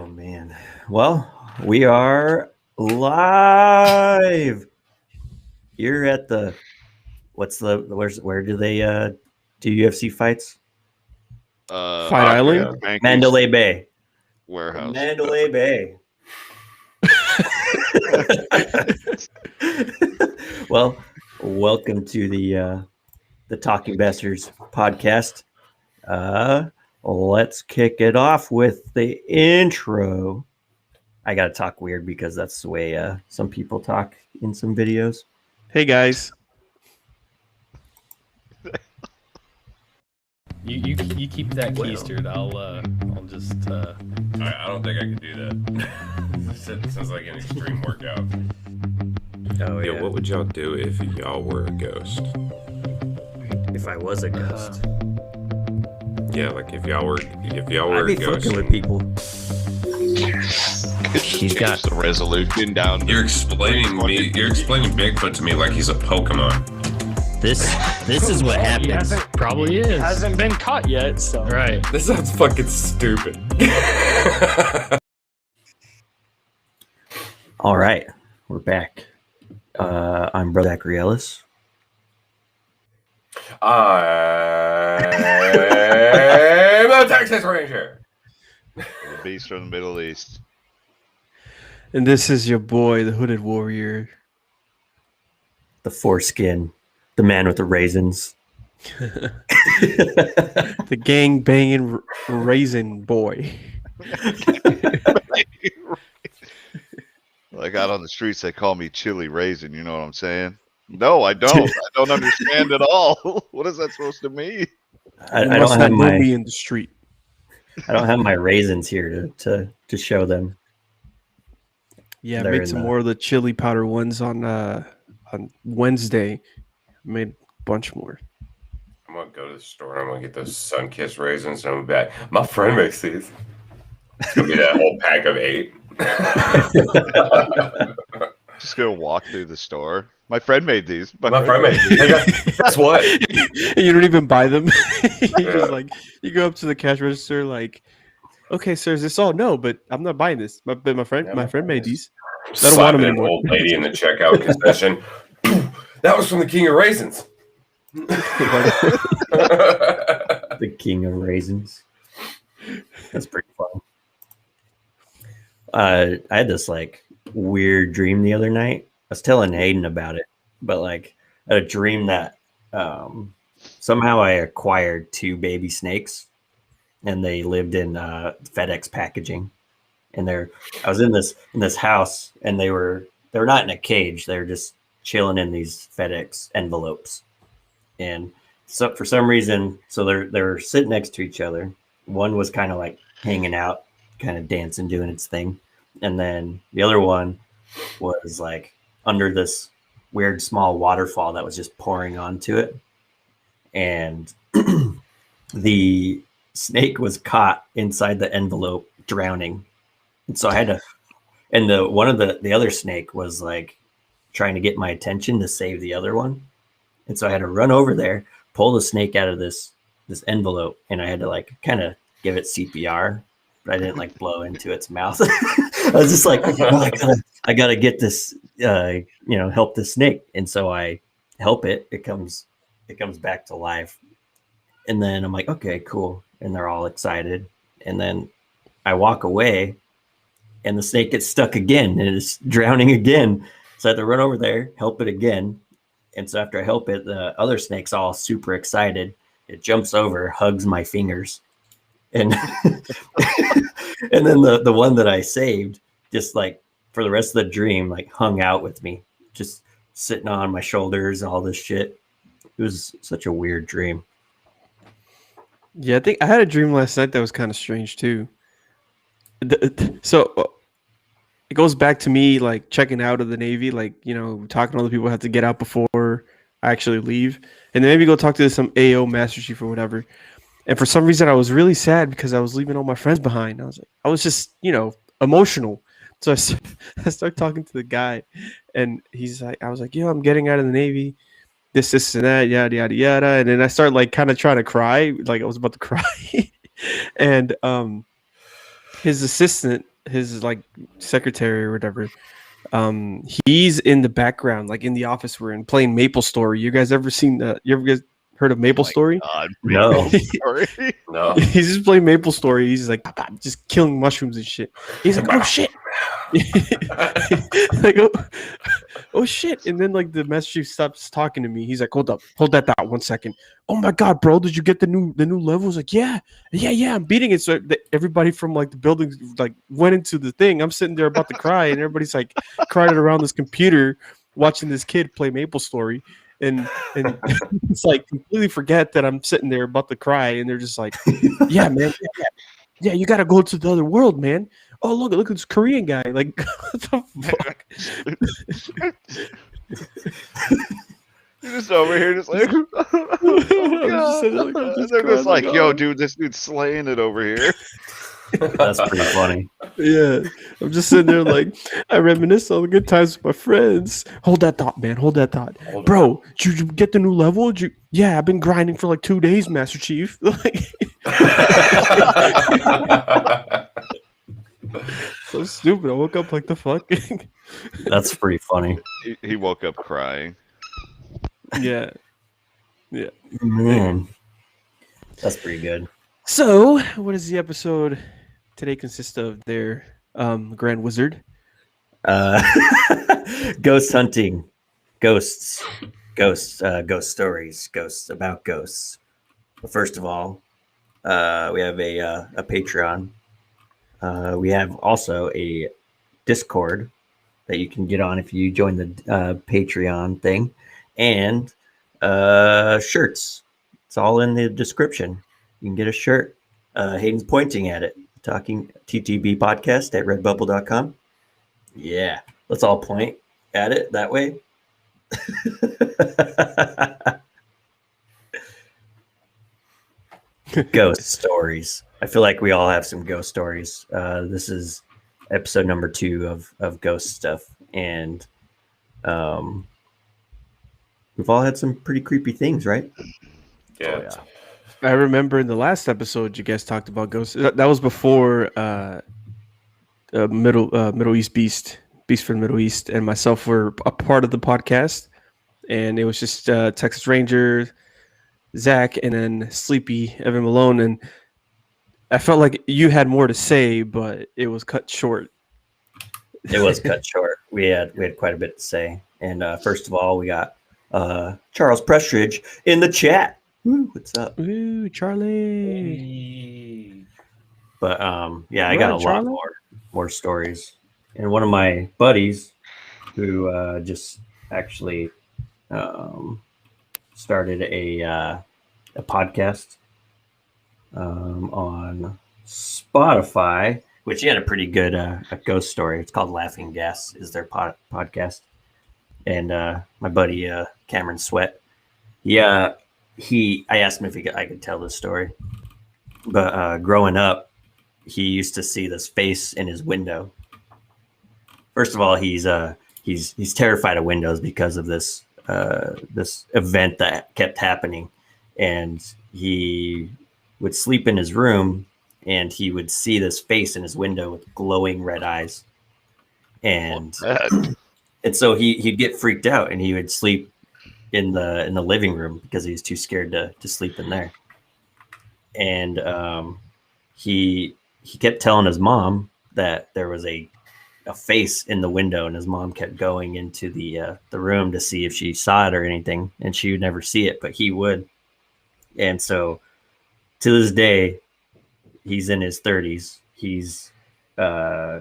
Oh man. Well, we are live. You're at the where do they do UFC fights? Fight Island? Yeah. Mandalay Bay. Warehouse. Mandalay Bay. Well, welcome to the Talking Bastards podcast. Let's kick it off with the intro. I gotta talk weird because that's the way some people talk in some videos. Hey guys. You keep that keistered. I'll just. I don't think I can do that. Sounds like an extreme workout. Oh Yeah, what would y'all do if y'all were a ghost? If I was a ghost, Yeah, like if y'all were I'd a be ghost. fucking with people. He's got the resolution down. You're explaining Bigfoot to me like he's a Pokemon. This is what happens. Probably is. Hasn't been caught yet, so. Right. This sounds fucking stupid. All right, we're back. I'm Brother Zachary Ellis. I'm a Texas Ranger. The beast from the Middle East. And this is your boy, the Hooded Warrior. The foreskin, the man with the raisins. The gang banging raisin boy. Like out on the streets, they call me Chili Raisin. You know what I'm saying? No, I don't. I don't understand at all. What is that supposed to mean? I You don't must have not know my me in the street. I don't have my raisins here to show them. Yeah, I They're made in some the- more of the chili powder ones on Wednesday. Made a bunch more. I'm gonna go to the store and I'm gonna get those sun-kissed raisins and I'm back. My friend makes these. It's gonna be that whole pack of 8. Just gonna walk through the store. My friend made these. My friend made these. Guess what? You don't even buy them. You Yeah. just like you go up to the cash register like, okay, sir, is this all? No, but I'm not buying this. But my friend made these. I don't want Slapping them an anymore. old lady in the checkout concession. That was from the King of Raisins. The king of raisins. That's pretty fun. I had this like weird dream the other night. I was telling Hayden about it, but like I had a dream that somehow I acquired 2 baby snakes, and they lived in FedEx packaging. And I was in this house, and they were not in a cage. They were just chilling in these FedEx envelopes. And so for some reason, so they're sitting next to each other. One was kind of like hanging out, kind of dancing, doing its thing. And then the other one was like under this weird small waterfall that was just pouring onto it. And the snake was caught inside the envelope, drowning. And so I had to, and the other snake was like trying to get my attention to save the other one. And so I had to run over there, pull the snake out of this envelope, and I had to like kind of give it CPR, but I didn't like blow into its mouth. I was just like, oh, I gotta get this, help this snake. And so I help it. It comes back to life. And then I'm like, okay, cool. And they're all excited. And then I walk away, and the snake gets stuck again, and it's drowning again. So I have to run over there, help it again. And so after I help it, the other snake's all super excited. It jumps over, hugs my fingers. And and then the one that I saved just like for the rest of the dream, like hung out with me, just sitting on my shoulders, all this shit. It was such a weird dream. Yeah, I think I had a dream last night that was kind of strange too. So it goes back to me like checking out of the Navy, like, talking to other people, have to get out before I actually leave. And then maybe go talk to some AO Master Chief or whatever. And for some reason I was really sad because I was leaving all my friends behind. I was just, emotional. So I started talking to the guy, and I was like, I'm getting out of the Navy. This, and that, yada, yada, yada. And then I started like kind of trying to cry, like I was about to cry. And his assistant, his like secretary or whatever, he's in the background, like in the office we're in, playing Maple Story. You guys ever seen that? You ever guys heard of Maple Story? God, No. Sorry. No. He's just playing Maple Story. He's like just killing mushrooms and shit. He's like, oh shit. Like, oh shit. And then like the Master Chief stops talking to me. He's like, hold that thought 1 second. Oh my god, bro, did you get the new level? I was like, yeah, I'm beating it. So everybody from like the building like went into the thing. I'm sitting there about to cry, and everybody's like crying around this computer watching this kid play Maple Story. And it's like completely forget that I'm sitting there about to cry, and they're just like, yeah, man, yeah, you gotta go to the other world, man. Oh, look at this Korean guy. Like, what the fuck? You're just over here, just like, they're just like, yo, dude, this dude's slaying it over here. That's pretty funny. Yeah, I'm just sitting there like, I reminisce on the good times with my friends. Hold that thought, man. Hold that thought, bro. Did you get the new level? Yeah, I've been grinding for like 2 days, Master Chief. Like, so stupid. I woke up like the fuck. That's pretty funny. He woke up crying. Yeah. Man, that's pretty good. So, what does the episode today consist of there, Grand Wizard? Ghost hunting, ghosts, ghost stories, ghosts about ghosts. But first of all, we have a Patreon. We have also a Discord that you can get on if you join the Patreon thing, and shirts. It's all in the description. You can get a shirt. Hayden's pointing at it. Talking TTB podcast at redbubble.com. Yeah, let's all point at it that way. Ghost stories. I feel like we all have some ghost stories. This is episode number 2 of ghost stuff, and we've all had some pretty creepy things, right? Yeah. I remember in the last episode you guys talked about ghosts. That was before Middle East Beast from the Middle East, and myself were a part of the podcast, and it was just Texas Ranger, Zach, and then Sleepy Evan Malone, and I felt like you had more to say, but it was cut short. It was cut short. We had quite a bit to say, and first of all, we got Charles Prestridge in the chat. Woo, what's up? Ooh, Charlie. But yeah, I got a lot more stories. And one of my buddies who just actually started a podcast on Spotify, which he had a pretty good a ghost story. It's called Laughing Gas is their podcast. And my buddy Cameron Sweat, I asked him if I could tell this story. But growing up, he used to see this face in his window. First of all, he's terrified of windows because of this event that kept happening, and he would sleep in his room, and he would see this face in his window with glowing red eyes, and so he'd get freaked out, and he would sleep in the living room because he was too scared to sleep in there. And he kept telling his mom that there was a face in the window, and his mom kept going into the room to see if she saw it or anything, and she would never see it, but he would. And so to this day, he's in his 30s. He's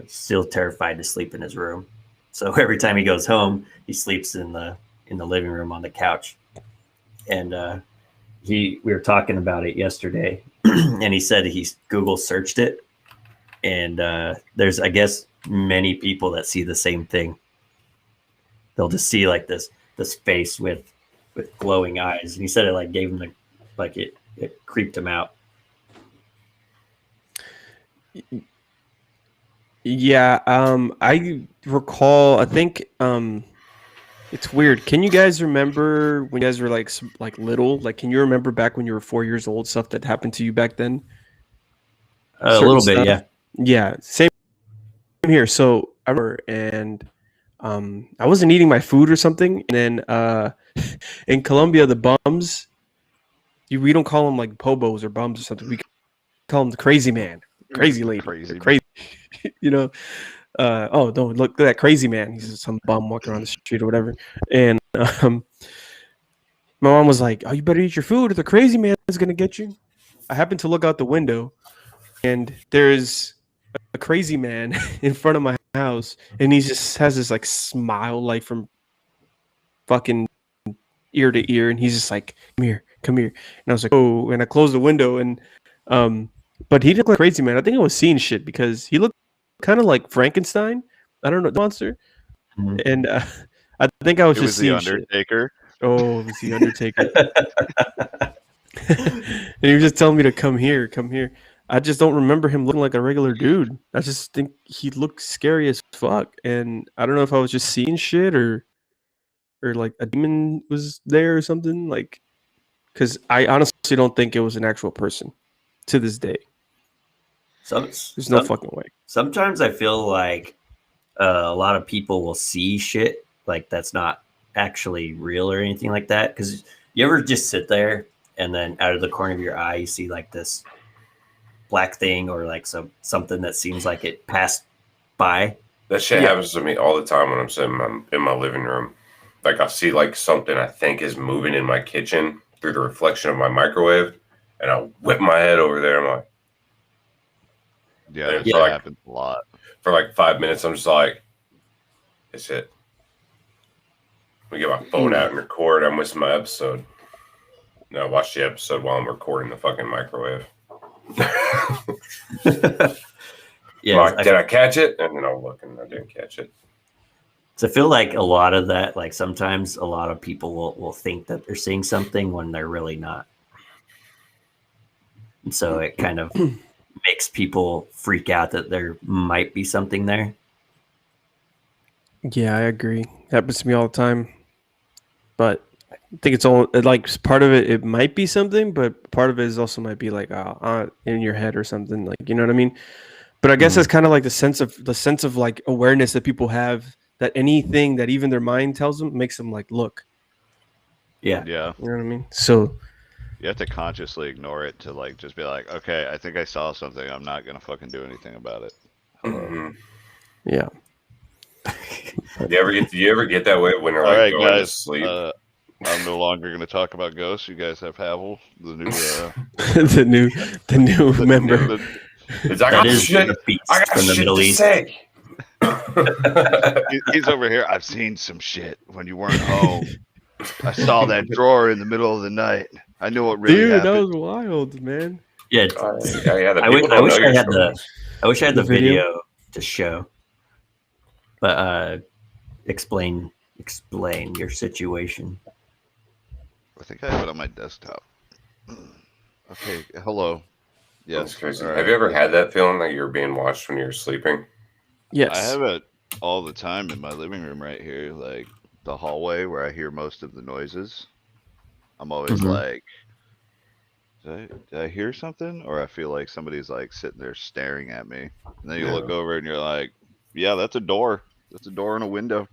still terrified to sleep in his room. So every time he goes home, he sleeps in the living room on the couch. And we were talking about it yesterday, and he said he Google searched it, and there's, I guess, many people that see the same thing. They'll just see like this face with glowing eyes, and he said it like gave him it creeped him out. Yeah, I recall. I think it's weird. Can you guys remember when you guys were like little? Like, can you remember back when you were 4 years old, stuff that happened to you back then? A little bit, stuff? yeah. Yeah, same here. So I remember, and I wasn't eating my food or something, and then in Colombia, the bums, we don't call them like pobos or bums or something. We call them the crazy man, crazy lady, Crazy crazy. You know, oh, don't look at that crazy man. He's just some bum walking around the street or whatever. And my mom was like, "Oh, you better eat your food, or the crazy man is gonna get you." I happened to look out the window, and there's a crazy man in front of my house, and he just has this like smile, like from fucking ear to ear, and he's just like, "Come here, come here." And I was like, "Oh," and I closed the window, and but he didn't look like crazy man. I think I was seeing shit because he looked kind of like Frankenstein. I don't know, the monster, Mhm. and I think I was It just was the seeing shit. Undertaker. Oh, it was the Undertaker. And he was just telling me to come here, come here. I just don't remember him looking like a regular dude. I just think he looked scary as fuck. And I don't know if I was just seeing shit or like a demon was there or something. Like, because I honestly don't think it was an actual person to this day. There's no fucking way. Sometimes I feel like a lot of people will see shit like that's not actually real or anything like that. Because you ever just sit there and then out of the corner of your eye you see like this black thing or like something that seems like it passed by. That shit happens to me all the time when I'm sitting in my living room. Like I see like something I think is moving in my kitchen through the reflection of my microwave, and I whip my head over there. I'm like, Yeah, And that for like- happens a lot. for like 5 minutes, I'm just like, it's it. We get my phone out and record. I'm missing my episode. No, I watch the episode while I'm recording the fucking microwave. Yeah, Like, did I catch it? And then I'll look and I didn't catch it. so I feel like a lot of that, like sometimes a lot of people will think that they're seeing something when they're really not. And so it kind of makes people freak out that there might be something there. Yeah, I agree. Happens to me all the time. But I think it's all like part of it. It might be something, but part of it is also might be like in your head or something. Like, you know what I mean? But I guess that's kind of like the sense of like awareness that people have, that anything that even their mind tells them makes them like look. Yeah. Yeah, You know what I mean? So you have to consciously ignore it to like just be like, okay, I think I saw something. I'm not gonna fucking do anything about it. Mhm. yeah. Do you ever get that way when you're All like right, going to guys. sleep? I'm no longer gonna talk about ghosts. You guys have Havel, the new. the new the member. new- It's like, That I is shit, the beast I got from the shit Middle to East. say. he's over here. I've seen some shit when you weren't home. I saw that drawer in the middle of the night. I knew what really Dude, that happened. was wild, man. Yeah. Yeah, I wish I had The the video? video to show. But explain your situation. I think I have it on my desktop. Okay, hello. That's Yes. crazy. all right. Have you ever had that feeling that you're being watched when you're sleeping? Yes. I have it all the time in my living room right here, like the hallway where I hear most of the noises. I'm always Mhm. like, did I hear something? Or I feel like somebody's like sitting there staring at me. And then you look over and you're like, yeah, that's a door. That's a door and a window.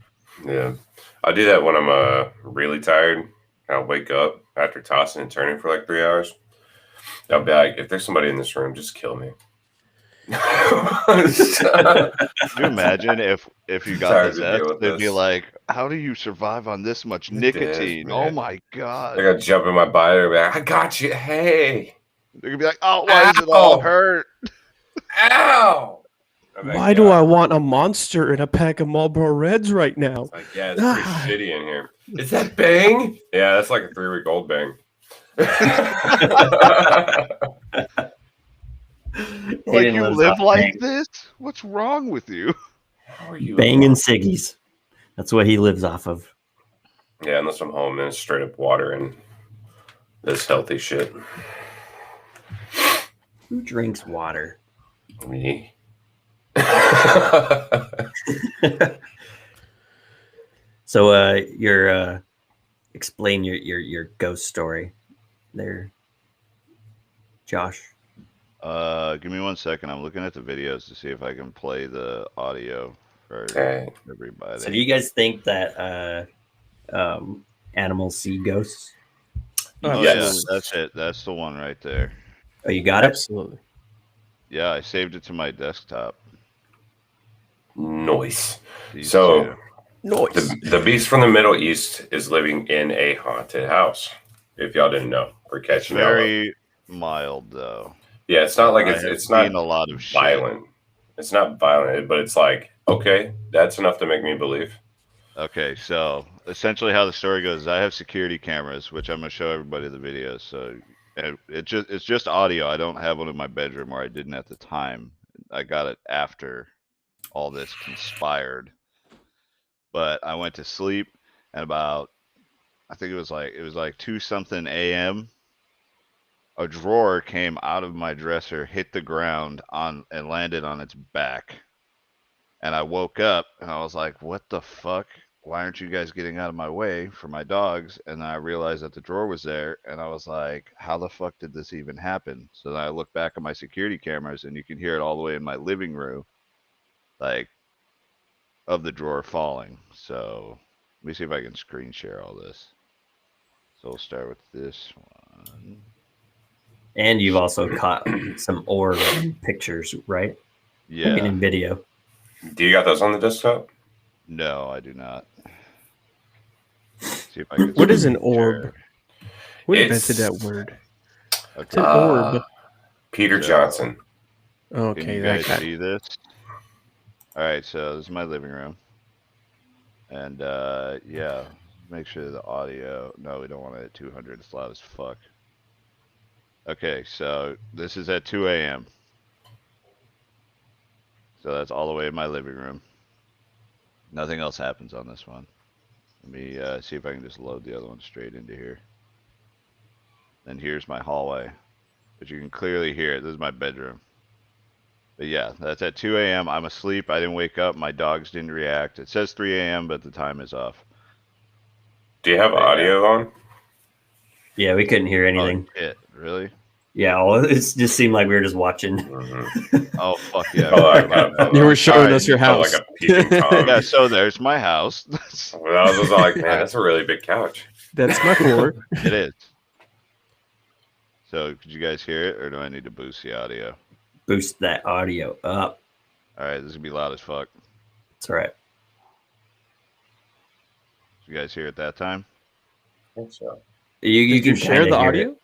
Yeah. I do that when I'm really tired. I'll wake up after tossing and turning for like 3 hours. I'll be like, if there's somebody in this room, just kill me. Can you imagine if you got Tired to deal possessed? with They'd be this. like, how do you survive on this much It is, nicotine? Oh man. my I god. gotta jump in my body and be like, I got you. Hey. They're gonna be like, oh, why does it all Ow. hurt? Ow. I'm like, Why do "Yeah." I want a monster in a pack of Marlboro Reds right now? Like, yeah, it's pretty Ah. shitty in here. Is that Bang? Yeah, that's like a 3-week-old Bang. Like Hayden you lives live off like this? What's wrong with you? How are you? Banging ciggies. That's what he lives off of. Yeah, unless I'm home and it's straight up water and this healthy shit. Who drinks water? Me. So your explain your ghost story there, Josh. Give me 1 second. I'm looking at the videos to see if I can play the audio for Okay. everybody. So do you guys think that animals see ghosts? Oh Yes. yeah, that's it. That's the one right there. Oh, you got it? Absolutely. Yeah, I saved it to my desktop. Noise. These So two. Noise. the beast from the Middle East is living in a haunted house. If y'all didn't know, we're It's catching y'all up. very mild though. Yeah, it's not like I have it's not seen a lot of shit. violent. It's not violent, but it's like, okay, that's enough to make me believe. Okay, so essentially how the story goes is I have security cameras, which I'm gonna show everybody the videos. So and it's just audio. I don't have one in my bedroom, or I didn't at the time. I got it after all this conspired. But I went to sleep, and about I think it was like 2 something a.m. A drawer came out of my dresser, hit the ground and landed on its back. And I woke up and I was like, what the fuck? Why aren't you guys getting out of my way for my dogs? And then I realized that the drawer was there and I was like, how the fuck did this even happen? So then I look back at my security cameras and you can hear it all the way in my living room, like, of the drawer falling. So let me see if I can screen share all this. So we'll start with this one. And you've also caught some orb pictures, right? Yeah. In video. Do you got those on the desktop? No, I do not. See if I can What is screen an orb? share. Who It's- invented that word? It's Okay. an orb. Peter So- Johnson. Can Okay, you that guys guy. see this? All right, so this is my living room, and yeah, make sure the audio. No, we don't want it at 200. It's loud as fuck. Okay, so this is at 2 a.m. So that's all the way in my living room. Nothing else happens on this one. Let me see if I can just load the other one straight into here. Then here's my hallway, but you can clearly hear it. This is my bedroom. But yeah, that's at 2 a.m. I'm asleep. I didn't wake up. My dogs didn't react. It says 3 a.m., but the time is off. Do you have Yeah. audio on? Yeah, we couldn't hear anything. Oh, shit. Really? Yeah, well, it just seemed like we were just watching. Mhm. Oh, fuck yeah. Oh, I got it. You were showing Alright, us your Oh, house. like a peeping Tom. Yeah, so there's my house. Well, I was like, man, that's a really big couch. That's my floor. It is. So, could you guys hear it, or do I need to boost the audio? Boost that audio up. All right, this is gonna be loud as fuck. That's right. Did you guys hear it that time? You Did you can share kinda the hear audio? it.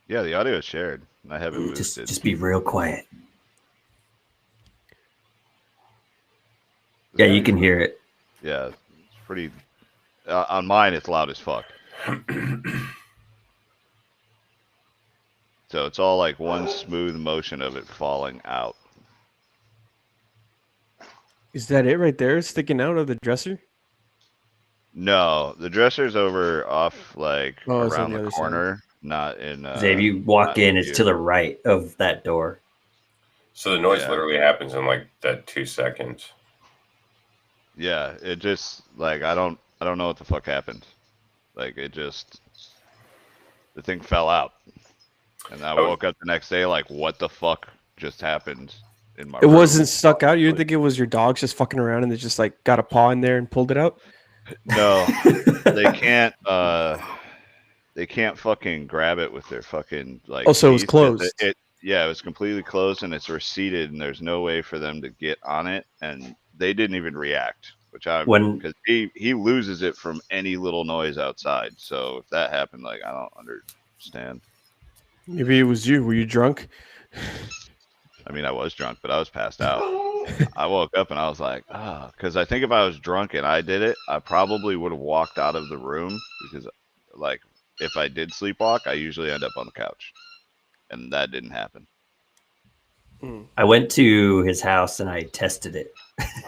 Yeah, the audio is shared. I have it Just boosted. be real quiet. Yeah, you can hear it. Yeah, it's pretty. On mine, it's loud as fuck. So it's all like one smooth motion of it falling out. Is that it right there, sticking out of the dresser? No, the dresser's over off like Oh, it's on around the the other side. corner, not in. If you walk not in, it's to here. the right of that door. So the noise Yeah. literally happens in like that 2 seconds. Yeah, it just like I don't know what the fuck happened. Like it just the thing fell out. And I Oh. woke up the next day like what the fuck just happened in my It room? wasn't stuck out. You didn't think it was your dogs just fucking around and they just like got a paw in there and pulled it out? No. They can't fucking grab it with their fucking like Oh, so it was teeth, 'cause closed. Yeah, it was completely closed and it's receded and there's no way for them to get on it and they didn't even react, which I When because he loses it from any little noise outside. So if that happened, like I don't understand. Maybe it was you. Were you drunk? I mean, I was drunk, but I was passed out. I woke up and I was like, because I think if I was drunk and I did it, I probably would have walked out of the room because, like, if I did sleepwalk, I usually end up on the couch, and that didn't happen. I went to his house and I tested it.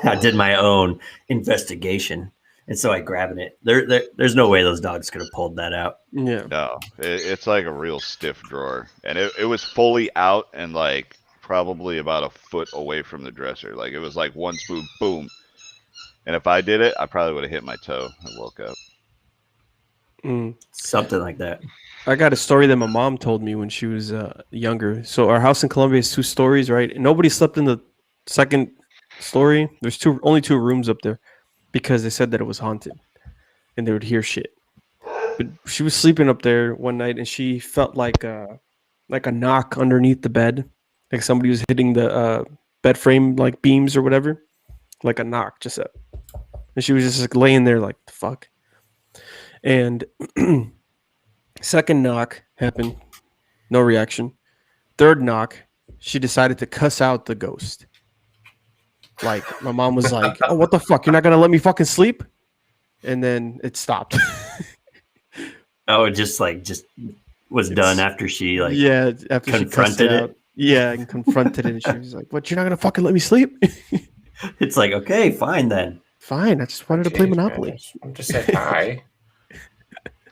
I did my own investigation, and so I grabbed it. There's no way those dogs could have pulled that out. Yeah. No, it's like a real stiff drawer, and it was fully out and like probably about a foot away from the dresser. Like it was like one smooth boom, and if I did it, I probably would have hit my toe and woke up. Mm. Something like that. I got a story that my mom told me when she was younger. So our house in Columbia is 2 stories, right? And nobody slept in the second story. There's only 2 rooms up there because they said that it was haunted and they would hear shit. But she was sleeping up there one night and she felt like a knock underneath the bed, like somebody was hitting the bed frame like beams or whatever, like a knock, just up. And she was just like laying there like the fuck. And second knock happened, no reaction. Third knock, she decided to cuss out the ghost. Like my mom was like, "Oh, what the fuck? You're not gonna let me fucking sleep?" And then it stopped. Oh, it just was done after she after she cussed confronted it. out. Yeah, and confronted it, and she was like, "What? You're not gonna fucking let me sleep?" It's like, okay, fine then. Fine, I just wanted to play Jeez, Monopoly. man, I'm just saying hi.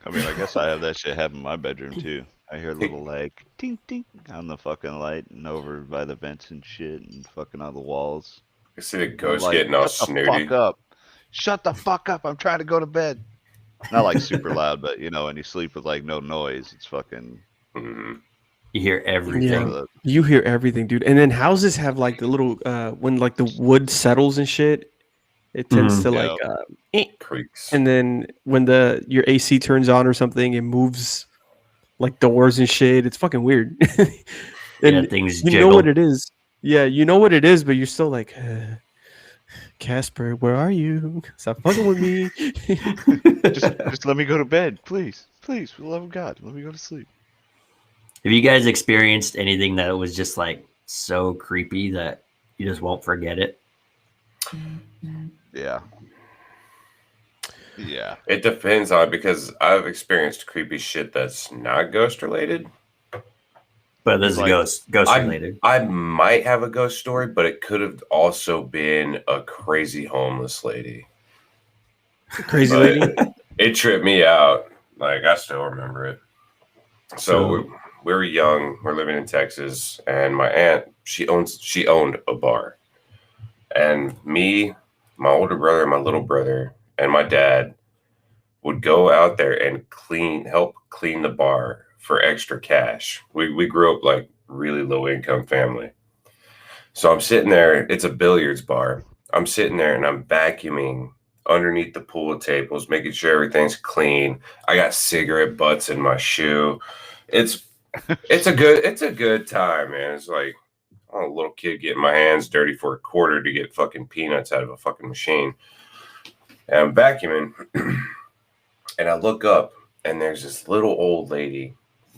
I mean, I guess I have that shit happen in my bedroom too. I hear a little like tink tink on the fucking light and over by the vents and shit and fucking on the walls. I see the ghost Like, getting all shut the snooty. fuck up. Shut the fuck up. I'm trying to go to bed. Not like super loud, but you know, when you sleep with like no noise, it's fucking. Mhm. You hear everything. Yeah. You hear everything, dude. And then houses have like the little when like the wood settles and shit, it tends to like Creaks. and then when your AC turns on or something, it moves like doors and shit. It's fucking weird. And things you jiggle. know what it is. Yeah, you know what it is, but you're still like, Casper, where are you? Stop fucking with me. just let me go to bed, please. Please, for the love of God, let me go to sleep. Have you guys experienced anything that was just like so creepy that you just won't forget it? Yeah. Yeah. It depends on because I've experienced creepy shit that's not ghost related. But this is Like, ghost related. I might have a ghost story, but it could have also been a crazy homeless lady. Crazy But lady. It tripped me out. Like I still remember it. So we were young. We're living in Texas, and my aunt she owned a bar, and me, my older brother, my little brother, and my dad would go out there and help clean the bar for extra cash. We grew up like really low income family. So I'm sitting there, it's a billiards bar. I'm sitting there and I'm vacuuming underneath the pool tables, making sure everything's clean. I got cigarette butts in my shoe. It's a good time, man. It's like I'm a little kid getting my hands dirty for a quarter to get fucking peanuts out of a fucking machine. And I'm vacuuming and I look up and there's this little old lady,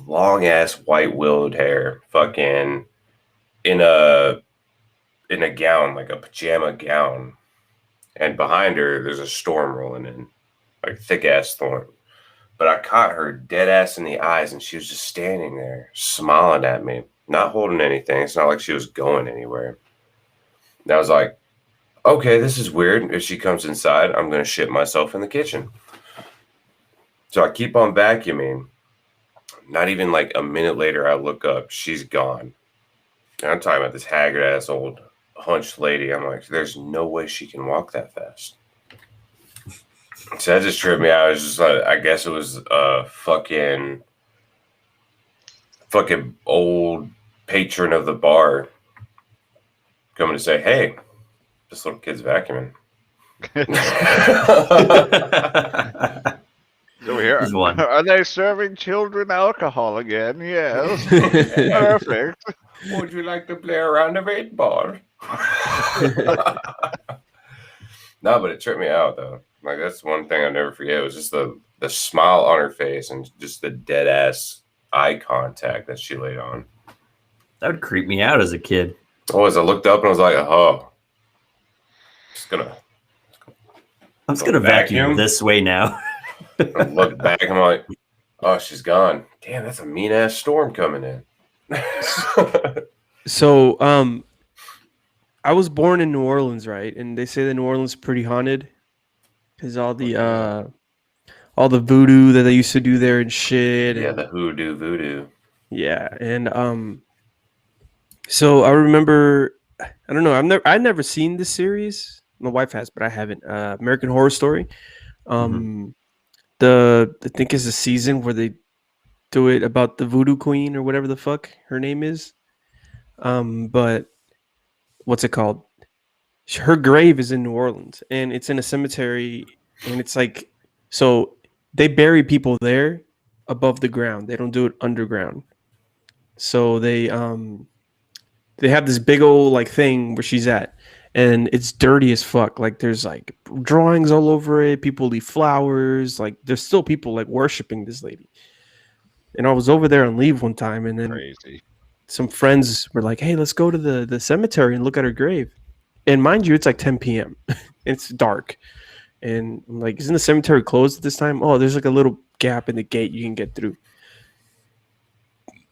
long ass white willowed hair, fucking in a gown, like a pajama gown. And behind her, there's a storm rolling in, like thick ass storm. But I caught her dead ass in the eyes, and she was just standing there, smiling at me, not holding anything. It's not like she was going anywhere. And I was like, okay, this is weird. If she comes inside, I'm going to shit myself in the kitchen. So I keep on vacuuming. Not even like a minute later, I look up. She's gone. And I'm talking about this haggard ass old hunched lady. I'm like, there's no way she can walk that fast. So that just tripped me out. It was just like, I guess it was a fucking old patron of the bar coming to say, hey, this little kid's vacuuming. So here, Here's one. are they serving children alcohol again? Yes. Perfect. Would you like to play a round of 8-ball? No, but it tripped me out though. Like that's one thing I'll never forget. It was just the smile on her face and just the dead ass eye contact that she laid on. That would creep me out as a kid. Oh, as I looked up and I was like, oh, I'm just gonna vacuum this way now. I look back and I'm like, oh, she's gone. Damn, that's a mean ass storm coming in. So, I was born in New Orleans, right? And they say that New Orleans is pretty haunted because all the voodoo that they used to do there and shit. Yeah, and, the voodoo. yeah, and so I remember, I don't know, I've never seen this series. My wife has, but I haven't. American Horror Story. I think it's a season where they to it about the Voodoo Queen or whatever the fuck her name is. But what's it called? Her grave is in New Orleans, and it's in a cemetery, and it's like, so they bury people there above the ground. They don't do it underground. So they have this big old like thing where she's at, and it's dirty as fuck. Like there's like drawings all over it. People leave flowers. Like there's still people like worshiping this lady. And I was over there on leave one time, and then Crazy. some friends were like, "Hey, let's go to the cemetery and look at her grave." And mind you, it's like 10 p.m. It's dark, and I'm like, "Isn't the cemetery closed at this time?" Oh, there's like a little gap in the gate you can get through.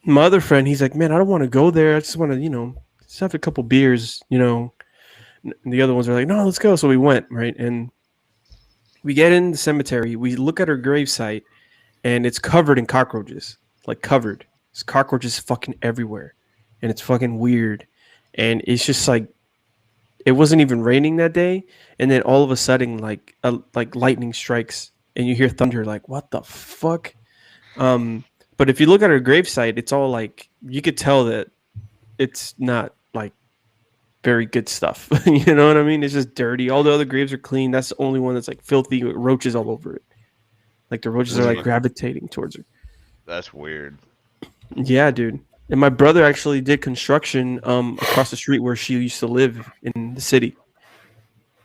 My other friend, he's like, "Man, I don't want to go there. I just want to, just have a couple beers, And the other ones are like, "No, let's go." So we went, right? And we get in the cemetery. We look at her gravesite, and it's covered in cockroaches, like covered. There's cockroaches fucking everywhere, and it's fucking weird. And it's just like, it wasn't even raining that day, and then all of a sudden, like lightning strikes, and you hear thunder. Like, what the fuck? But if you look at her gravesite, it's all like, you could tell that it's not like very good stuff. You know what I mean? It's just dirty. All the other graves are clean. That's the only one that's like filthy with roaches all over it. Like the roaches are like gravitating towards her. That's weird. Yeah, dude. And my brother actually did construction across the street where she used to live in the city.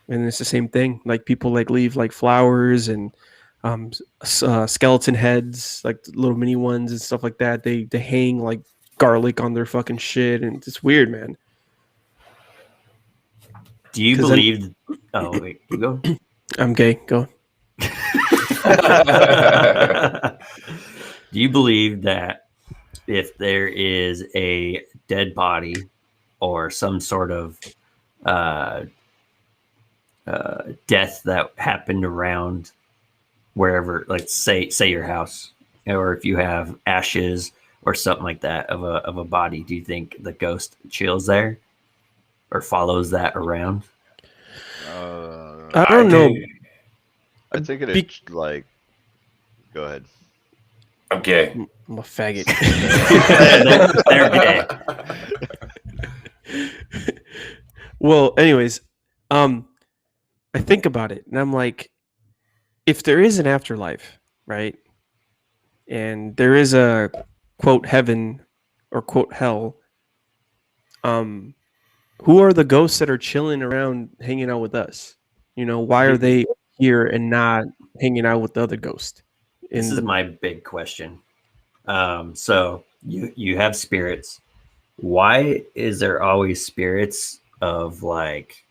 And it's the same thing. Like people like leave like flowers and skeleton heads, like little mini ones and stuff like that. They hang like garlic on their fucking shit, and it's weird, man. Do you believe? Oh wait, you go. I'm gay. Go. Do you believe that if there is a dead body or some sort of death that happened around wherever, like say your house, or if you have ashes or something like that of a body, do you think the ghost chills there or follows that around? I don't know. I think it's like. Go ahead. I'm gay. I'm a faggot. They're gay. Well, anyways, I think about it, and I'm like, if there is an afterlife, right, and there is a quote heaven or quote hell, who are the ghosts that are chilling around, hanging out with us? Why are they here and not hanging out with the other ghost? This is my big question. So you have spirits. Why is there always spirits of like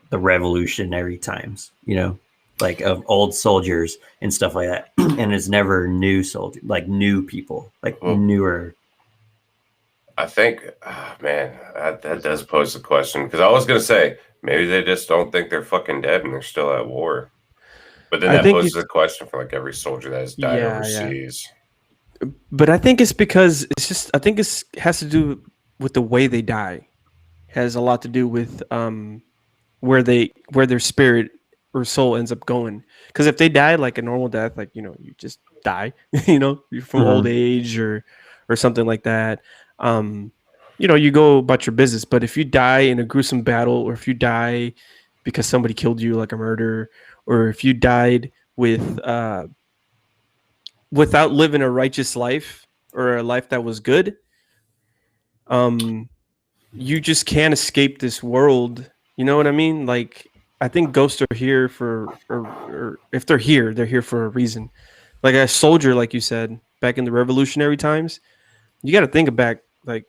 the revolutionary times? Like of old soldiers and stuff like that, and it's never new soldiers, like new people, like newer. I think, man, that does pose the question, because I was gonna say maybe they just don't think they're fucking dead and they're still at war. But then that poses a question for like every soldier that has died overseas. Yeah. But I think it's because I think it has to do with the way they die. It has a lot to do with where their spirit or soul ends up going. Because if they die like a normal death, like you just die, you're from old age or something like that. You go about your business. But if you die in a gruesome battle, or if you die because somebody killed you, like a murder, or if you died without living a righteous life or a life that was good, you just can't escape this world. You know what I mean? Like, I think ghosts are here or if they're here for a reason. Like a soldier, like you said, back in the revolutionary times, you got to think back, like,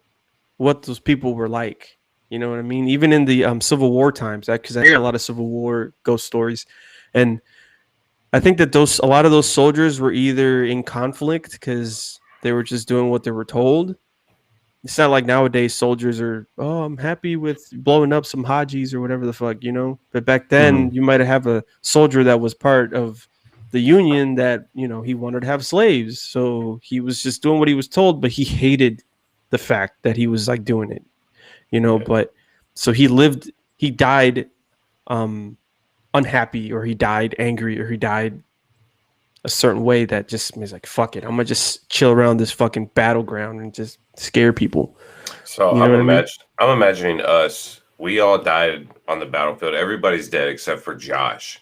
what those people were like. You know what I mean? Even in the Civil War times, because I hear a lot of Civil War ghost stories. And I think that a lot of those soldiers were either in conflict because they were just doing what they were told. It's not like nowadays soldiers are, I'm happy with blowing up some Hajis or whatever the fuck, But back then, you might have a soldier that was part of the Union that, he wanted to have slaves. So he was just doing what he was told, but he hated the fact that he was like doing it, But so he died unhappy, or he died angry, or he died a certain way that just means like, fuck it, I'm gonna just chill around this fucking battleground and just scare people. So You know what I mean? I'm imagining us. We all died on the battlefield. Everybody's dead except for Josh.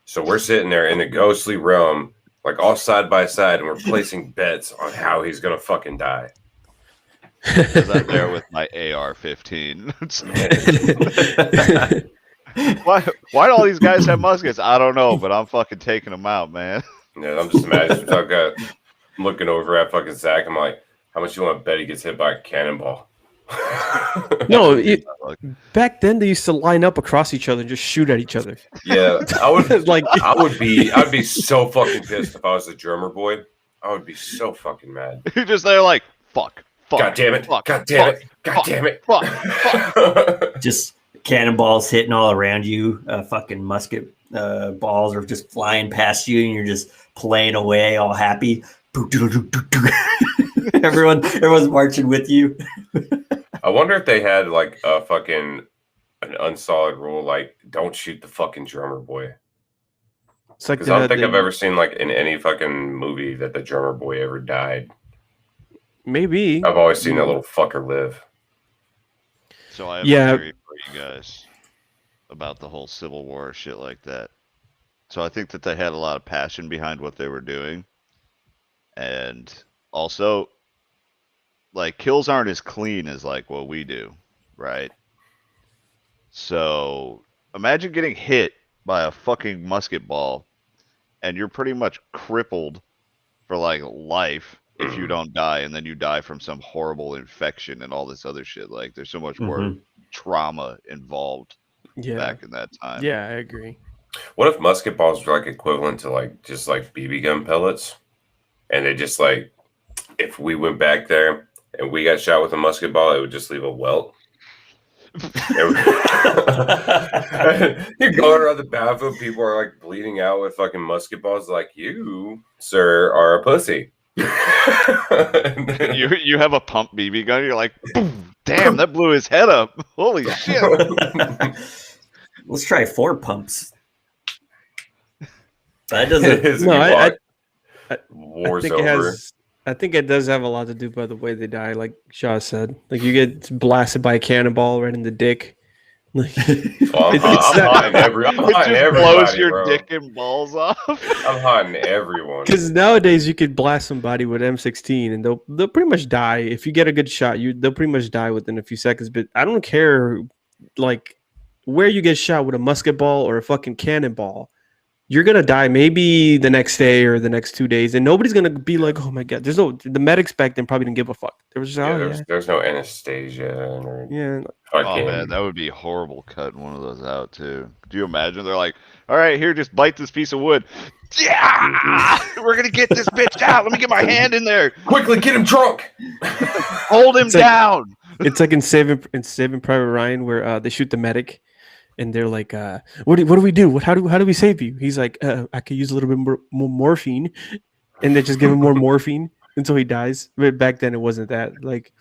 So we're sitting there in the ghostly realm, like all side by side, and we're placing bets on how he's gonna fucking die. Because I'm there with my AR-15. Why do all these guys have muskets? I don't know, but I'm fucking taking them out, man. Yeah, I'm just imagining. I'm looking over at fucking Zach. I'm like, how much you want to bet he gets hit by a cannonball? No, back then they used to line up across each other and just shoot at each other. Yeah, I would Like, I'd be so fucking pissed if I was the drummer boy. I would be so fucking mad. You're just there like, fuck. God damn it! Fuck, God damn it! God fuck, damn it! fuck. Just cannonballs hitting all around you. Fucking musket balls are just flying past you, and you're just playing away, all happy. Everyone's marching with you. I wonder if they had like a fucking an unsolid rule, like don't shoot the fucking drummer boy. it's like Because I don't think I've ever seen like in any fucking movie that the drummer boy ever died. maybe. I've always seen that little fucker live. So I have Yeah. a theory for you guys about the whole Civil War shit like that. So I think that they had a lot of passion behind what they were doing. And also, like, kills aren't as clean as like what we do, right? So imagine getting hit by a fucking musket ball and you're pretty much crippled for like life if you don't die, and then you die from some horrible infection and all this other shit. Like, there's so much more trauma involved back in that time. Yeah, I agree. What if musket balls were like equivalent to like just like BB gun pellets, and they just like if we went back there and we got shot with a musket ball, it would just leave a welt. You're going around the battlefield, people are like bleeding out with fucking musket balls. Like, you, sir, are a pussy. You have a pump BB gun. You're like, boom, damn, that blew his head up. Holy shit! Let's try 4 pumps. That doesn't. No, I War's think over. it has. I think it does have a lot to do by the way they die. Like Shaw said, like you get blasted by a cannonball right in the dick. Like, Oh, I'm it's hiding It just everybody, blows your bro. dick and balls off. I'm hiding everyone. because nowadays you could blast somebody with M16 and they'll pretty much die if you get a good shot. They'll pretty much die within a few seconds. But I don't care, like where you get shot with a musket ball or a fucking cannonball. You're gonna die maybe the next day or the next 2 days, and nobody's gonna be like, "Oh my god!" The medics back then probably didn't give a fuck. There was just, Yeah, there's no anesthesia or yeah. Oh fucking. man, that would be horrible cutting one of those out too. Do you imagine? They're like, all right, here, just bite this piece of wood. Yeah, we're gonna get this bitch out. Let me get my hand in there. Quickly, get him drunk. Hold him It's like- down. It's like in Saving Private Ryan where they shoot the medic, and they're like, "What do we do? How do we save you?" He's like, "I could use a little bit more morphine," and they just give him more morphine until he dies. But back then it wasn't that. Like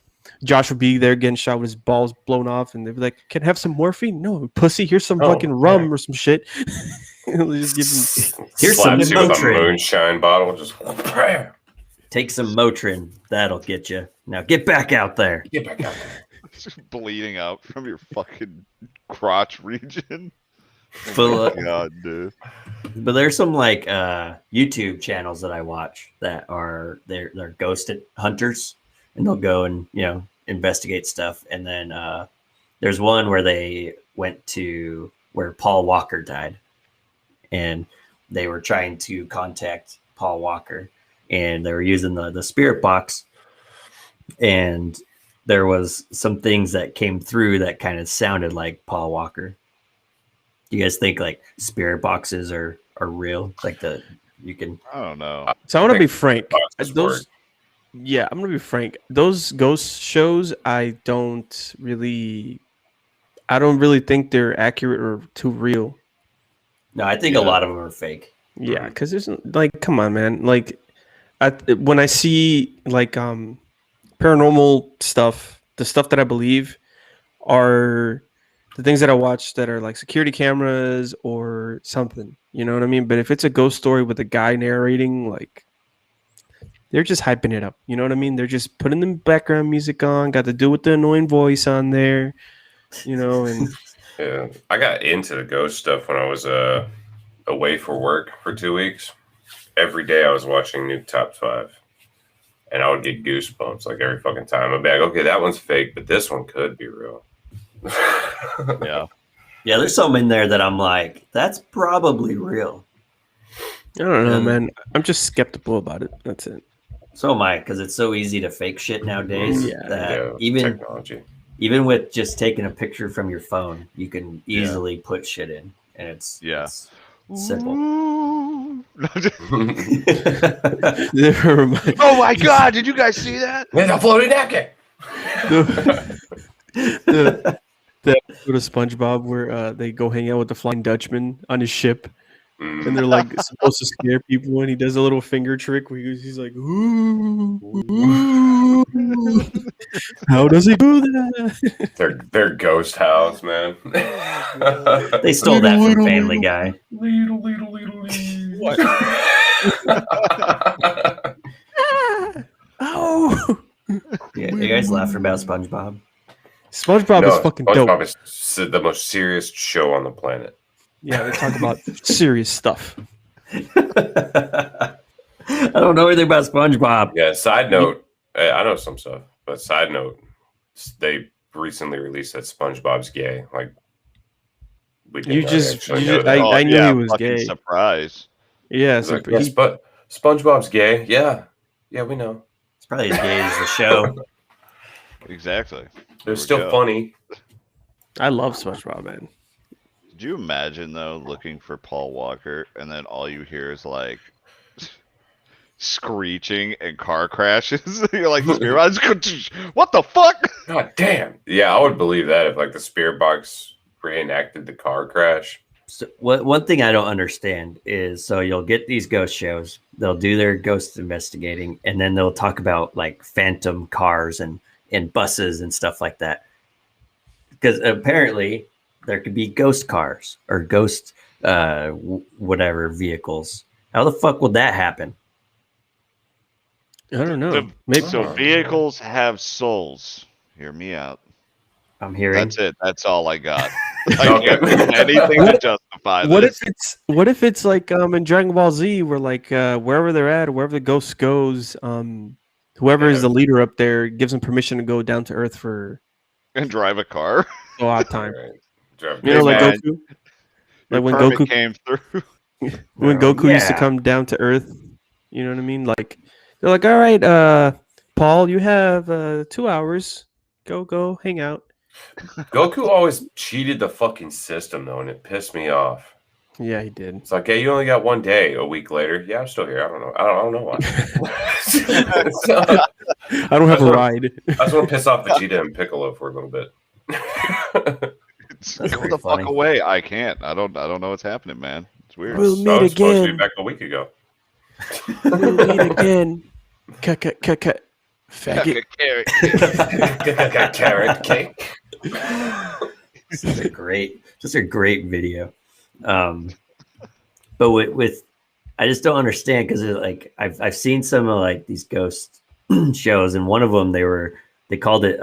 Josh would be there getting shot with his balls blown off, and they'd be like, "Can I have some morphine?" "No, pussy. Here's some fucking rum or some shit." They just give him. Here's some Slaps you with a Motrin. moonshine bottle. Just Take some Motrin. That'll get you. Now get back out there. get back out there. Just bleeding out from your fucking crotch region. Full of- God, dude. But there's some like YouTube channels that I watch that are they're ghost hunters, and they'll go and investigate stuff. And then there's one where they went to where Paul Walker died, and they were trying to contact Paul Walker, and they were using the spirit box, and there was some things that came through that kind of sounded like Paul Walker. Do you guys think like spirit boxes are real? Like you can. I don't know. So I want to be frank. Boxes work. Yeah, I'm gonna be frank. Those ghost shows, I don't really think they're accurate or too real. No, I think a lot of them are fake. Yeah, because there's like, come on, man. Like, when I see like paranormal stuff, the stuff that I believe are the things that I watch that are like security cameras or something. You know what I mean? But if it's a ghost story with a guy narrating, like they're just hyping it up. You know what I mean? They're just putting the background music on, got to do with the annoying voice on there, you know, and Yeah, I got into the ghost stuff when I was away for work for 2 weeks. Every day I was watching Nuke Top 5. And I would get goosebumps like every fucking time. I'd be like, okay, that one's fake, but this one could be real. Yeah. Yeah, there's some in there that I'm like, that's probably real. I don't know, And- man. I'm just skeptical about it. That's it. So am I, because it's so easy to fake shit nowadays Yeah. that Yeah, even technology. with just taking a picture from your phone, you can easily put shit in, and it's simple. Ooh. Never mind. Oh my god, did you guys see that? There's a floating napkin. the episode of SpongeBob where they go hang out with the Flying Dutchman on his ship, and they're like supposed to scare people, and he does a little finger trick where he's like, ooh, ooh. How does he do that? Their ghost house, man. They stole that from Family Guy. Oh, Yeah, you guys laughing about SpongeBob? SpongeBob is fucking dope. SpongeBob is the most serious show on the planet. Yeah, they talk about serious stuff. I don't know anything about SpongeBob. Yeah, side note, I know some stuff, but side note, they recently released that SpongeBob's gay. Like, we did You not just- actually you know just- that. I knew he was fucking gay. Surprise. Yeah, It's so like, yes, but SpongeBob's gay. Yeah, we know. It's probably as gay as the show. Exactly. They're we still go. funny. I love SpongeBob, man. Did you imagine though looking for Paul Walker and then all you hear is like screeching and car crashes? You're like, what the fuck? God damn. Yeah, I would believe that if like the spirit box reenacted the car crash. So one thing I don't understand is, so you'll get these ghost shows, they'll do their ghost investigating, and then they'll talk about like phantom cars and buses and stuff like that. Because apparently there could be ghost cars or ghost whatever vehicles. How the fuck would that happen? I don't know. The- Maybe So vehicles have souls. Hear me out. I'm hearing. That's it. That's all I got. I can't do anything to justify what this. if it's like in Dragon Ball Z where like wherever they're at, wherever the ghost goes, whoever is the leader up there gives them permission to go down to Earth for And drive a car. a lot of time. Right. Drive You know, like man. Goku. Your Like when permit Goku came through. when Goku used to Yeah. come down to Earth, you know what I mean? Like they're like, all right, Paul, you have 2 hours. Go, hang out. Goku always cheated the fucking system though, and it pissed me off. Yeah, he did. It's like, hey, you only got 1 day. A week later, yeah, I'm still here. I don't know. I don't know why. So, I don't have a ride. I just want to piss off Vegeta and Piccolo for a little bit. That's Go pretty the funny. fuck away. I can't. I don't know what's happening, man. It's weird. We'll I meet was supposed to be again. back a week ago. We'll meet again. Cut. Faggot. Carrot cake. This is just a great video. But with I just don't understand, because like I've seen some of like these ghost shows, and one of them they called it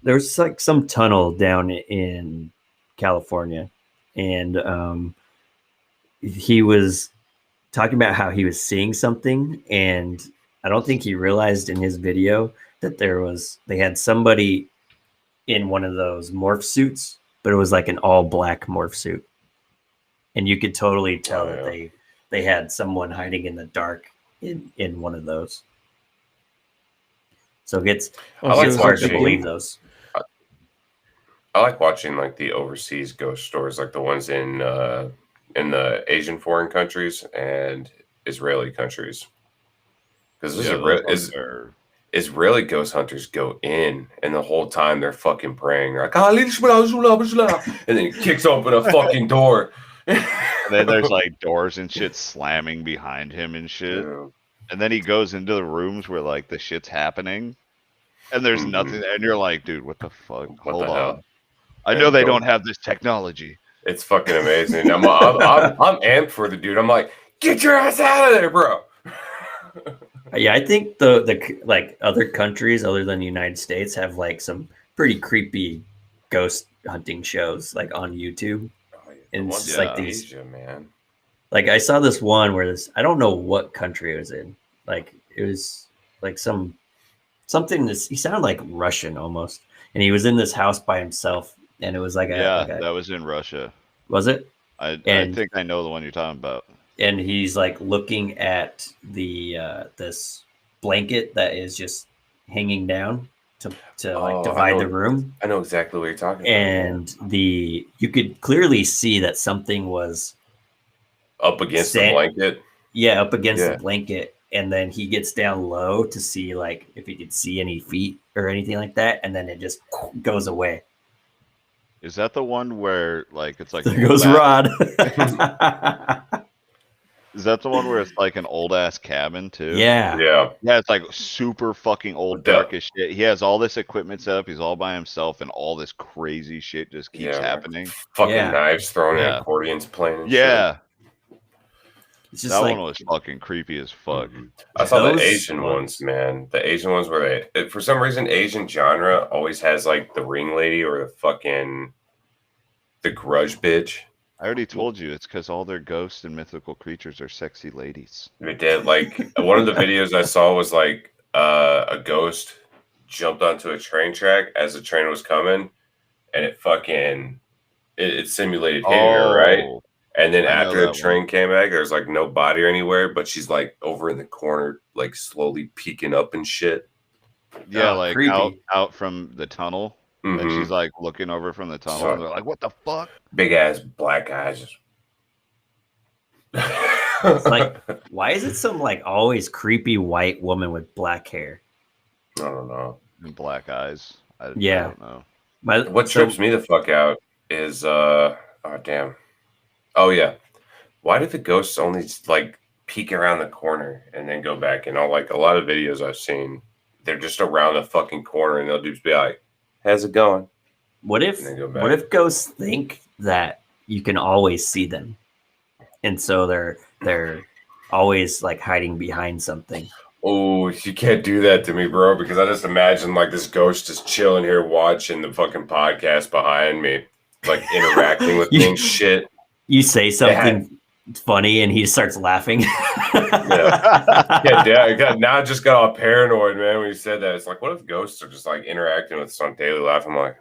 there's like some tunnel down in California, and he was talking about how he was seeing something, and I don't think he realized in his video that they had somebody in one of those morph suits, but it was like an all black morph suit. And you could totally tell that they had someone hiding in the dark in one of those. So it's I like hard to watching- believe those. I like watching like the overseas ghost stories, like the ones in the Asian foreign countries and Israeli countries. Because Israeli ghost hunters go in, and the whole time they're fucking praying. They're like, and then he kicks open a fucking door. And then there's like doors and shit slamming behind him and shit. Yeah. And then he goes into the rooms where like the shit's happening, and there's nothing there, and you're like, dude, what the fuck? What Hold the on. hell? I know they don't have this technology. It's fucking amazing. I'm amped for the dude. I'm like, get your ass out of there, bro. Yeah, I think the like other countries other than the United States have like some pretty creepy ghost hunting shows like on YouTube. And it's One's like in these, Asia, man. like I saw this one where this, I don't know what country it was in. Like it was like something this, he sounded like Russian almost. And he was in this house by himself, and it was like that was in Russia. Was it? I think I know the one you're talking about. And he's like looking at the this blanket that is just hanging down to like divide the room. I know exactly what you're talking about. And you could clearly see that something was up against the blanket. Yeah, up against the blanket. And then he gets down low to see like if he could see any feet or anything like that, and then it just goes away. Is that the one where like it's like there goes Rod? Is that the one where it's like an old ass cabin too? Yeah. It's like super fucking old, dark as shit. He has all this equipment set up. He's all by himself, and all this crazy shit just keeps happening. Fucking knives thrown in, accordions playing. And shit. It's just that like, one was fucking creepy as fuck. I saw the Asian ones, man. The Asian ones where for some reason, Asian genre always has like the ring lady or the grudge bitch. I already told you it's because all their ghosts and mythical creatures are sexy ladies. They did. Like one of the videos I saw was like a ghost jumped onto a train track as the train was coming, and it simulated hitting her, right? And then after the train came back, there's like no body anywhere, but she's like over in the corner, like slowly peeking up and shit. Yeah, like out from the tunnel. Mm-hmm. And she's like looking over from the tunnel. And they're like, what the fuck? Big ass black eyes. It's like, why is it some like always creepy white woman with black hair? I don't know. And black eyes. I don't know. What trips me the fuck out is oh damn. Oh yeah. Why did the ghosts only like peek around the corner and then go back? And all like a lot of videos I've seen, they're just around the fucking corner and they'll just be like, how's it going? What if ghosts think that you can always see them? And so they're always like hiding behind something. Oh, you can't do that to me, bro, because I just imagine like this ghost just chilling here watching the fucking podcast behind me, like interacting with me and shit. You say something funny and he starts laughing. Yeah, now I just got all paranoid, man, when you said that. It's like, what if ghosts are just like interacting with us on daily life? I'm like,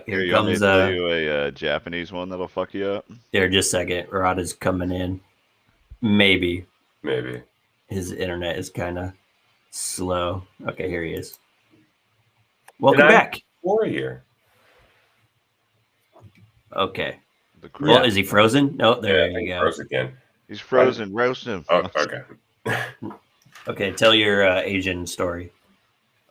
here comes a Japanese one that'll fuck you up. Here, just a second. Rod is coming in. Maybe. His internet is kind of slow. Okay, here he is. Welcome back. Warrior. Okay. Well, is he frozen? No, there you go. Frozen again. He's frozen. Roast him. Oh, okay. Okay, tell your Asian story.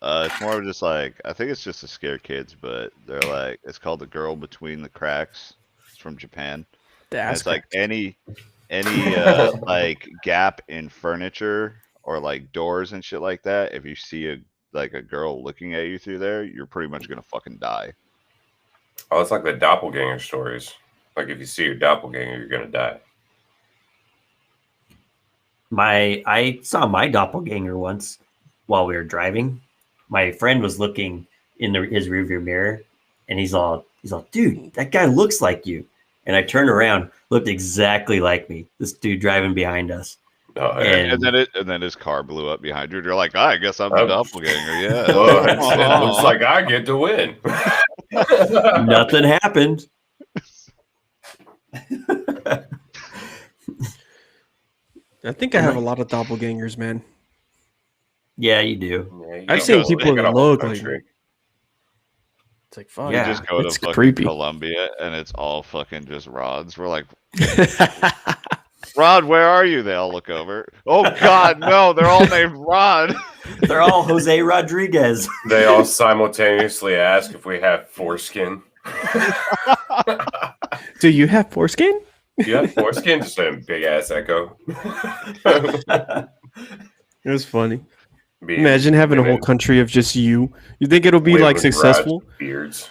It's more of just like, I think it's just to scare kids, but they're like, it's called The Girl Between the Cracks. It's from Japan. It's like any like gap in furniture or like doors and shit like that. If you see a girl looking at you through there, you're pretty much gonna fucking die. Oh, it's like the doppelganger stories. Like if you see your doppelganger, you're gonna die. I saw my doppelganger once while we were driving. My friend was looking in his rearview mirror, and he's all, dude, that guy looks like you. And I turned around, looked exactly like me. This dude driving behind us. Oh, and then his car blew up behind you. You're like, I guess I'm the doppelganger. Yeah. Well, it looks like I get to win. Nothing happened. I think I have a lot of doppelgangers, man. Yeah, you do. Yeah, I've seen people that look like me. It's like, fuck. You just go to fucking creepy. Colombia and it's all fucking just rods. We're like, Rod, where are you? They all look over. Oh, God, no, they're all named Rod. They're all Jose Rodriguez. They all simultaneously ask if we have foreskin. Do you have foreskin? You have foreskin? Just a big ass echo. It was funny. Imagine having a whole country of just you. You think it'll be like successful? Beards.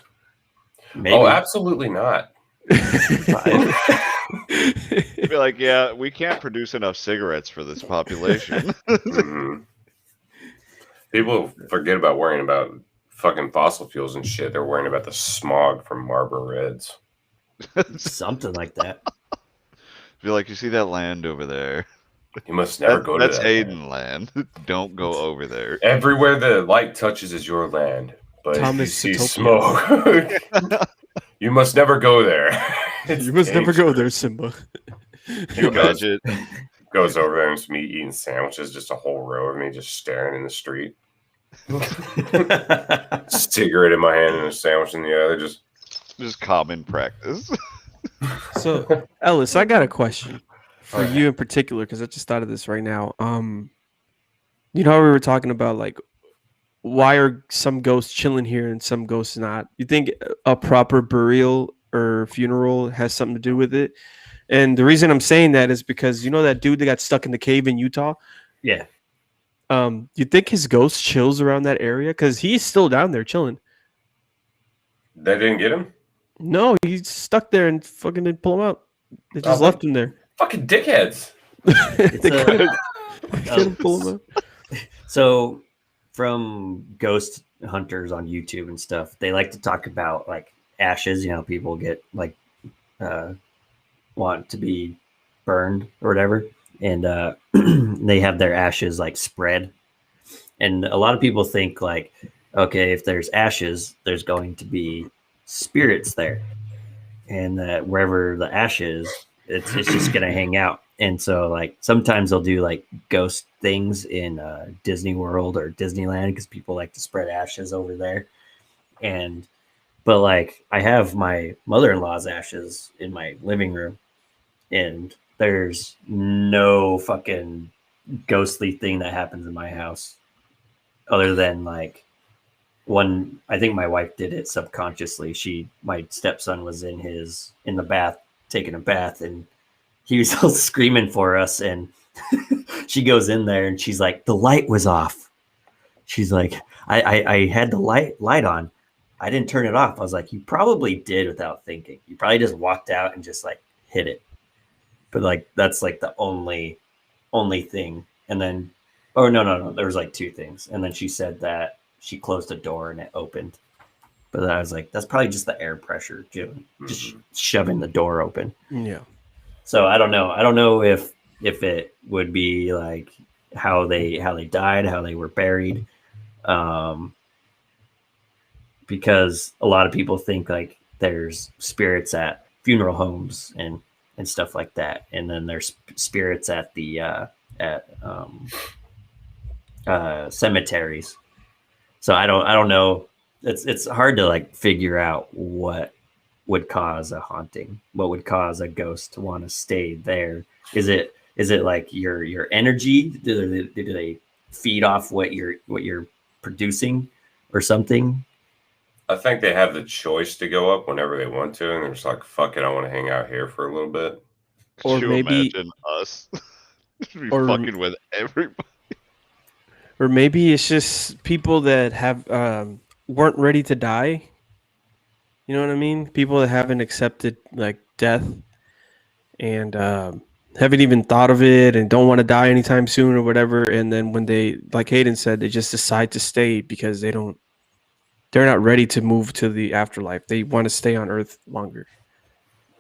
Maybe. Oh, absolutely not. Be like, yeah, we can't produce enough cigarettes for this population. Mhm. People forget about worrying about fucking fossil fuels and shit. They're worrying about the smog from Marlboro Reds. Something like that. Be like, you see that land over there? You must never go to That's that. Hayden land. Don't go over there. Everywhere the light touches is your land. But Thomas if you see Zootopia. smoke, you must never go there. It's You must never go there, dangerous. Simba. He goes, Budget. goes over there and it's me eating sandwiches, just a whole row of me just staring in the street. Cigarette in my hand and a sandwich in the other. Just common practice. So, Ellis, I got a question for Alright. you in particular because I just thought of this right now. You know how we were talking about like why are some ghosts chilling here and some ghosts not? You think a proper burial or funeral has something to do with it? And the reason I'm saying that is because you know that dude that got stuck in the cave in Utah? Yeah. You think his ghost chills around that area? Because he's still down there chilling. They didn't get him? No, he's stuck there and fucking didn't pull him out. They just Oh, left him there. Fucking dickheads. They couldn't pull him out. So from ghost hunters on YouTube and stuff, they like to talk about like ashes. You know, people get like want to be burned or whatever, and they have their ashes like spread. And a lot of people think like, okay, if there's ashes, there's going to be spirits there, and that wherever the ash is, it's just gonna hang out. And so like sometimes they'll do like ghost things in Disney World or Disneyland because people like to spread ashes over there. But like I have my mother-in-law's ashes in my living room, and there's no fucking ghostly thing that happens in my house other than like one. I think my wife did it subconsciously. My stepson was in the bath taking a bath, and he was all screaming for us, and she goes in there and she's like, the light was off. She's like, I had the light on. I didn't turn it off. I was like, you probably did without thinking. You probably just walked out and just like hit it. But like that's like the only thing. And then no, there was like two things. And then she said that she closed the door and it opened. But I was like, that's probably just the air pressure, just shoving the door open. Yeah. So I don't know. I don't know if it would be like how they died, how they were buried, because a lot of people think like there's spirits at funeral homes and stuff like that, and then there's spirits at the cemeteries. So I don't know. It's hard to like figure out what would cause a haunting, what would cause a ghost to want to stay there. Is it like your energy? Do they feed off what you're producing or something? I think they have the choice to go up whenever they want to, and they're just like, fuck it, I want to hang out here for a little bit. Or Could you maybe- imagine us be or- fucking with everybody? Or maybe it's just people that have weren't ready to die. You know what I mean? People that haven't accepted like death and haven't even thought of it and don't want to die anytime soon or whatever. And then when they, like Hayden said, they just decide to stay because they're not ready to move to the afterlife. They want to stay on Earth longer.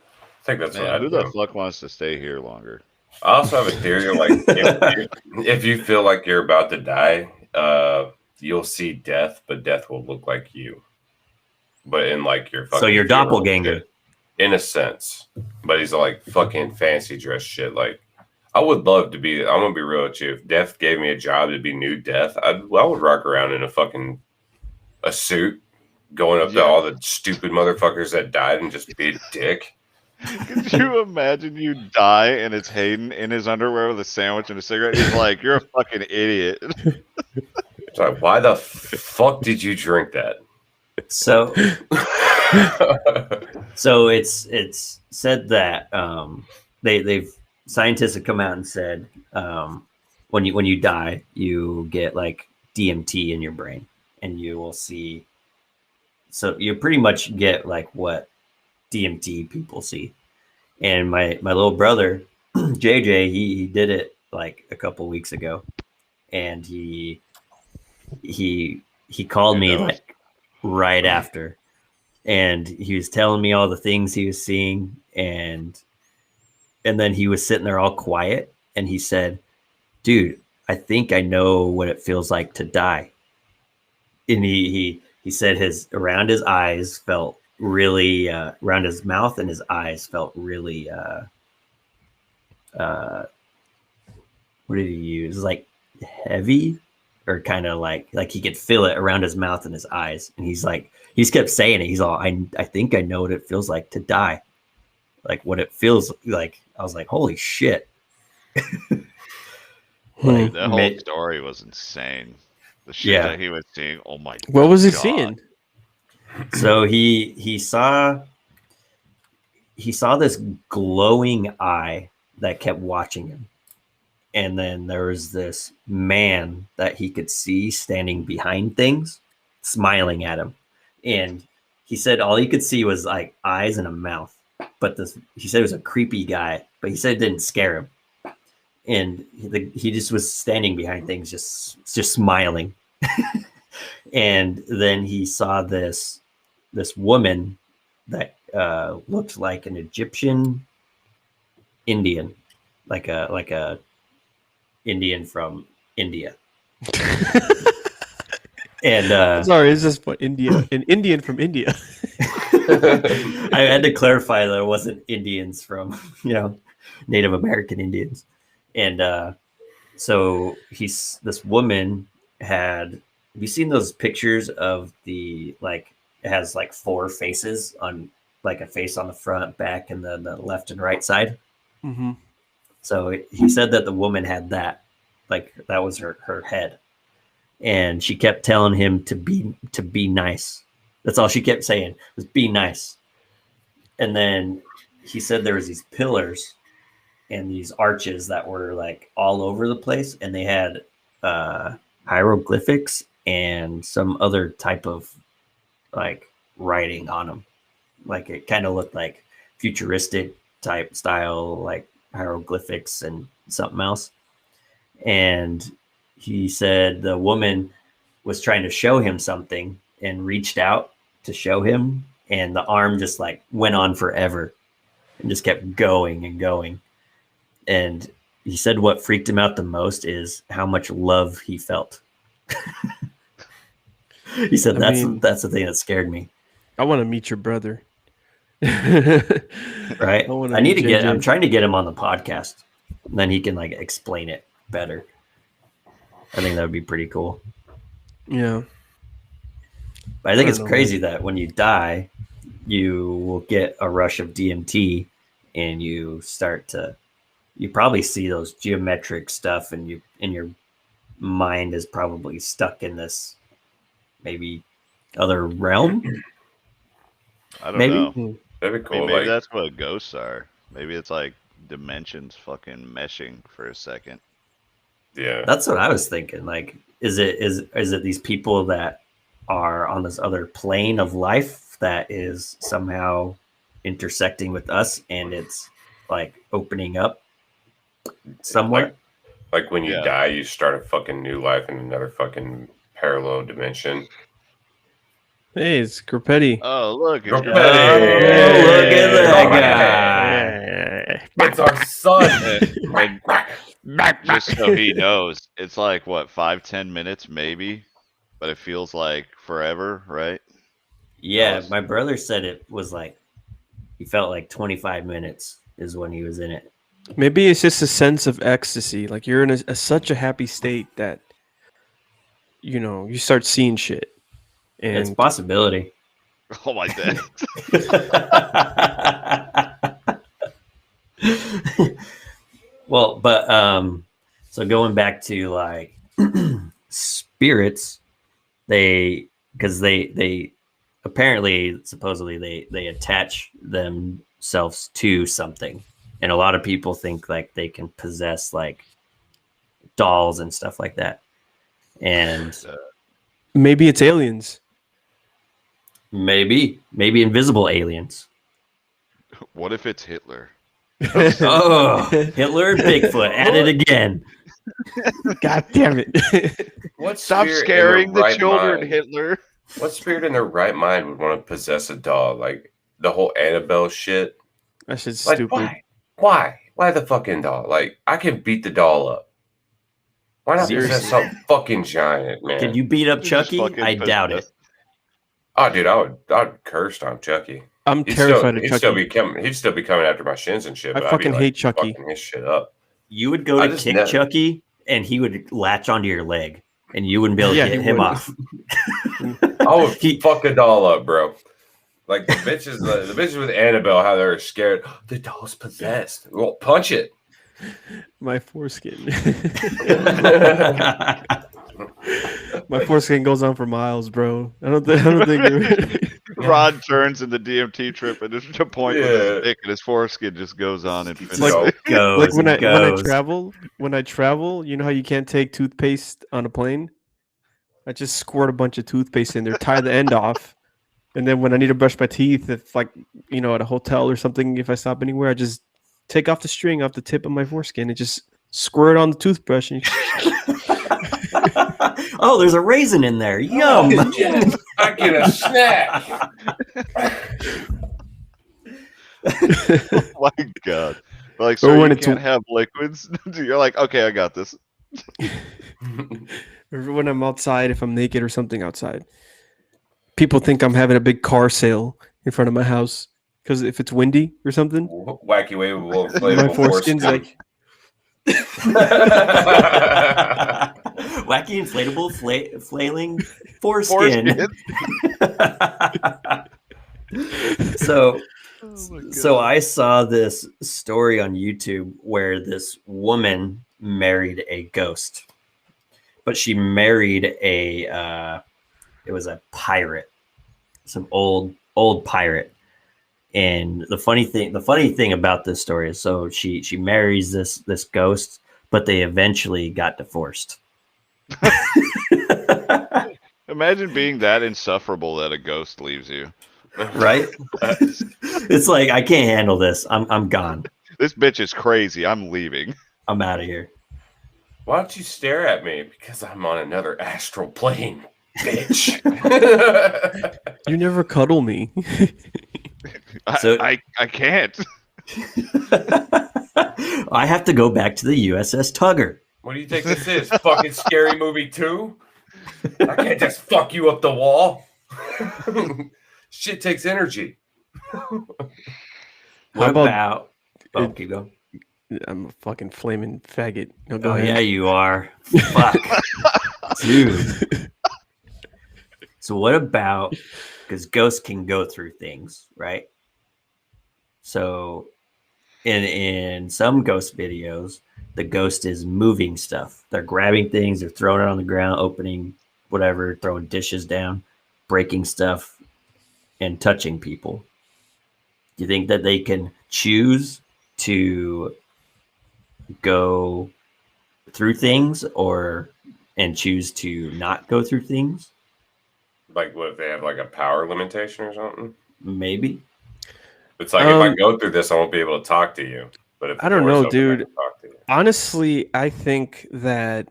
I think that's what I Who do. the fuck wants to stay here longer? I also have a theory like if you feel like you're about to die, you'll see death, but death will look like you. But in like your fucking So your funeral doppelganger. shit, in a sense. But he's like fucking fancy dress shit. Like I would love to be. I'm gonna be real with you. If Death gave me a job to be New Death, I would rock around in a suit, going up to all the stupid motherfuckers that died and just be a dick. Could you imagine you die and it's Hayden in his underwear with a sandwich and a cigarette? He's like, you're a fucking idiot. It's like, why the fuck did you drink that? So it's said that scientists have come out and said when you die you get like DMT in your brain, and you will see. So you pretty much get like what DMT people see. And my little brother, JJ, he did it like a couple weeks ago, and he called me like right after, and he was telling me all the things he was seeing, and then he was sitting there all quiet, and he said, "Dude, I think I know what it feels like to die." And he said around his eyes felt really around his mouth and his eyes felt really what did he use? Like heavy, or kind of like he could feel it around his mouth and his eyes. And he's kept saying it. He's all, I think I know what it feels like to die. Like what it feels like. I was like, holy shit. Like, that whole story was insane. The shit that he was seeing. Oh my god. What was he seeing? So he saw this glowing eye that kept watching him. And then there was this man that he could see standing behind things, smiling at him. And he said all he could see was like eyes and a mouth. But he said it was a creepy guy, but he said it didn't scare him. And he just was standing behind things, just smiling. And then he saw this woman that looked like an Egyptian Indian, like a Indian from India. And sorry, it's just what India, an Indian from India. I had to clarify that it wasn't Indians from, Native American Indians. And so this woman have you seen those pictures of it has like 4 faces on, like a face on the front, back, and the left and right side. Mm-hmm. So he said that the woman had that, like that was her head. And she kept telling him to be nice. That's all she kept saying, was be nice. And then he said there was these pillars and these arches that were like all over the place, and they had hieroglyphics and some other type of like writing on them. Like it kind of looked like futuristic type style, like hieroglyphics and something else. And he said the woman was trying to show him something and reached out to show him, and the arm just like went on forever and just kept going and going. And he said what freaked him out the most is how much love he felt. He said that's the thing that scared me. I want to meet your brother. Right? I need to I'm trying to get him on the podcast. And then he can like explain it better. I think that would be pretty cool. Yeah. But I think it's crazy that when you die, you will get a rush of DMT, and you probably see those geometric stuff, and your mind is probably stuck in this maybe other realm. I don't know. That'd be I cool. mean, maybe that's what ghosts are. Maybe it's like dimensions fucking meshing for a second. Yeah. That's what I was thinking. Like, is it these people that are on this other plane of life that is somehow intersecting with us, and it's like opening up somewhere? Like when you die, you start a fucking new life in another fucking parallel dimension. Hey, it's Grupetti. Oh, look. Look at that guy. It's our son. Just so he knows, it's like, what, 5-10 minutes maybe? But it feels like forever, right? Yeah, my brother said it was like, he felt like 25 minutes is when he was in it. Maybe it's just a sense of ecstasy. Like you're in such a happy state that, you start seeing shit. And It's a possibility. Oh my god. Well, but so going back to like spirits, because they apparently supposedly they attach themselves to something, and a lot of people think like they can possess like dolls and stuff like that. And Maybe it's aliens. maybe invisible aliens. What if it's Hitler? Oh, Hitler and Bigfoot at it again. God damn it. What Stop spirit in scaring their the right children, mind- Hitler. What spirit in their right mind would want to possess a doll? Like the whole Annabelle shit. That shit's Like stupid. why? Why the fucking doll? Like I can beat the doll up. Why not possess Seriously. some fucking giant, man? Can you beat up You just Chucky? fucking I doubt it. possess- Oh, dude, I'd curse on Chucky. I'm He'd terrified still, of he'd Chucky. still be coming after my shins and shit. I But I'd be fucking like, hate Chucky. fucking his shit up. You would go I to just kick never- Chucky, and he would latch onto your leg, and you wouldn't be able to Yeah, get he him would. off. I would fuck a doll up, bro. Like the bitches with Annabelle, how they're scared. The doll's possessed. Well, punch it. My foreskin. My foreskin goes on for miles, bro. I don't think. Rod turns in the DMT trip, and there's a point with Yeah. his dick, and his foreskin just goes on It's infinitely. like- goes Like when and I goes. travel, you know how you can't take toothpaste on a plane? I just squirt a bunch of toothpaste in there, tie the end off, and then when I need to brush my teeth, if like at a hotel or something, if I stop anywhere, I just take off the string off the tip of my foreskin and just squirt it on the toothbrush. And Oh, there's a raisin in there. Yum. Yes, I get a snack. Oh my god! Like, Or so when you it's- can't have liquids. You're like, okay, I got this. Or when I'm outside, if I'm naked or something outside, people think I'm having a big car sale in front of my house because if it's windy or something, Wacky wavable my inflatable foreskin's foreskin. like. Wacky inflatable flailing foreskin. So I saw this story on YouTube where this woman married a ghost, but she married it was a pirate, some old pirate. And the funny thing about this story is, so she marries this ghost, but they eventually got divorced. Imagine being that insufferable that a ghost leaves you. Right? It's like, I can't handle this. I'm gone. This bitch is crazy. I'm leaving. I'm out of here. Why don't you stare at me? Because I'm on another astral plane, bitch. You never cuddle me. So- I can't. I have to go back to the USS Tugger. What do you think this is? Fucking Scary Movie 2? I can't just fuck you up the wall. Shit takes energy. What about- about? Oh, keep going. I'm a fucking flaming faggot. No, go Oh ahead. yeah, you are. Fuck, dude. So what about? Because ghosts can go through things, right? So, in some ghost videos, the ghost is moving stuff. They're grabbing things, they're throwing it on the ground, opening whatever, throwing dishes down, breaking stuff, and touching people. Do you think that they can choose to go through things and choose to not go through things? Like, what if they have like a power limitation or something? Maybe. It's like, if I go through this, I won't be able to talk to you. But if the I don't door's know, open, I dude. can talk to you. Honestly, I think that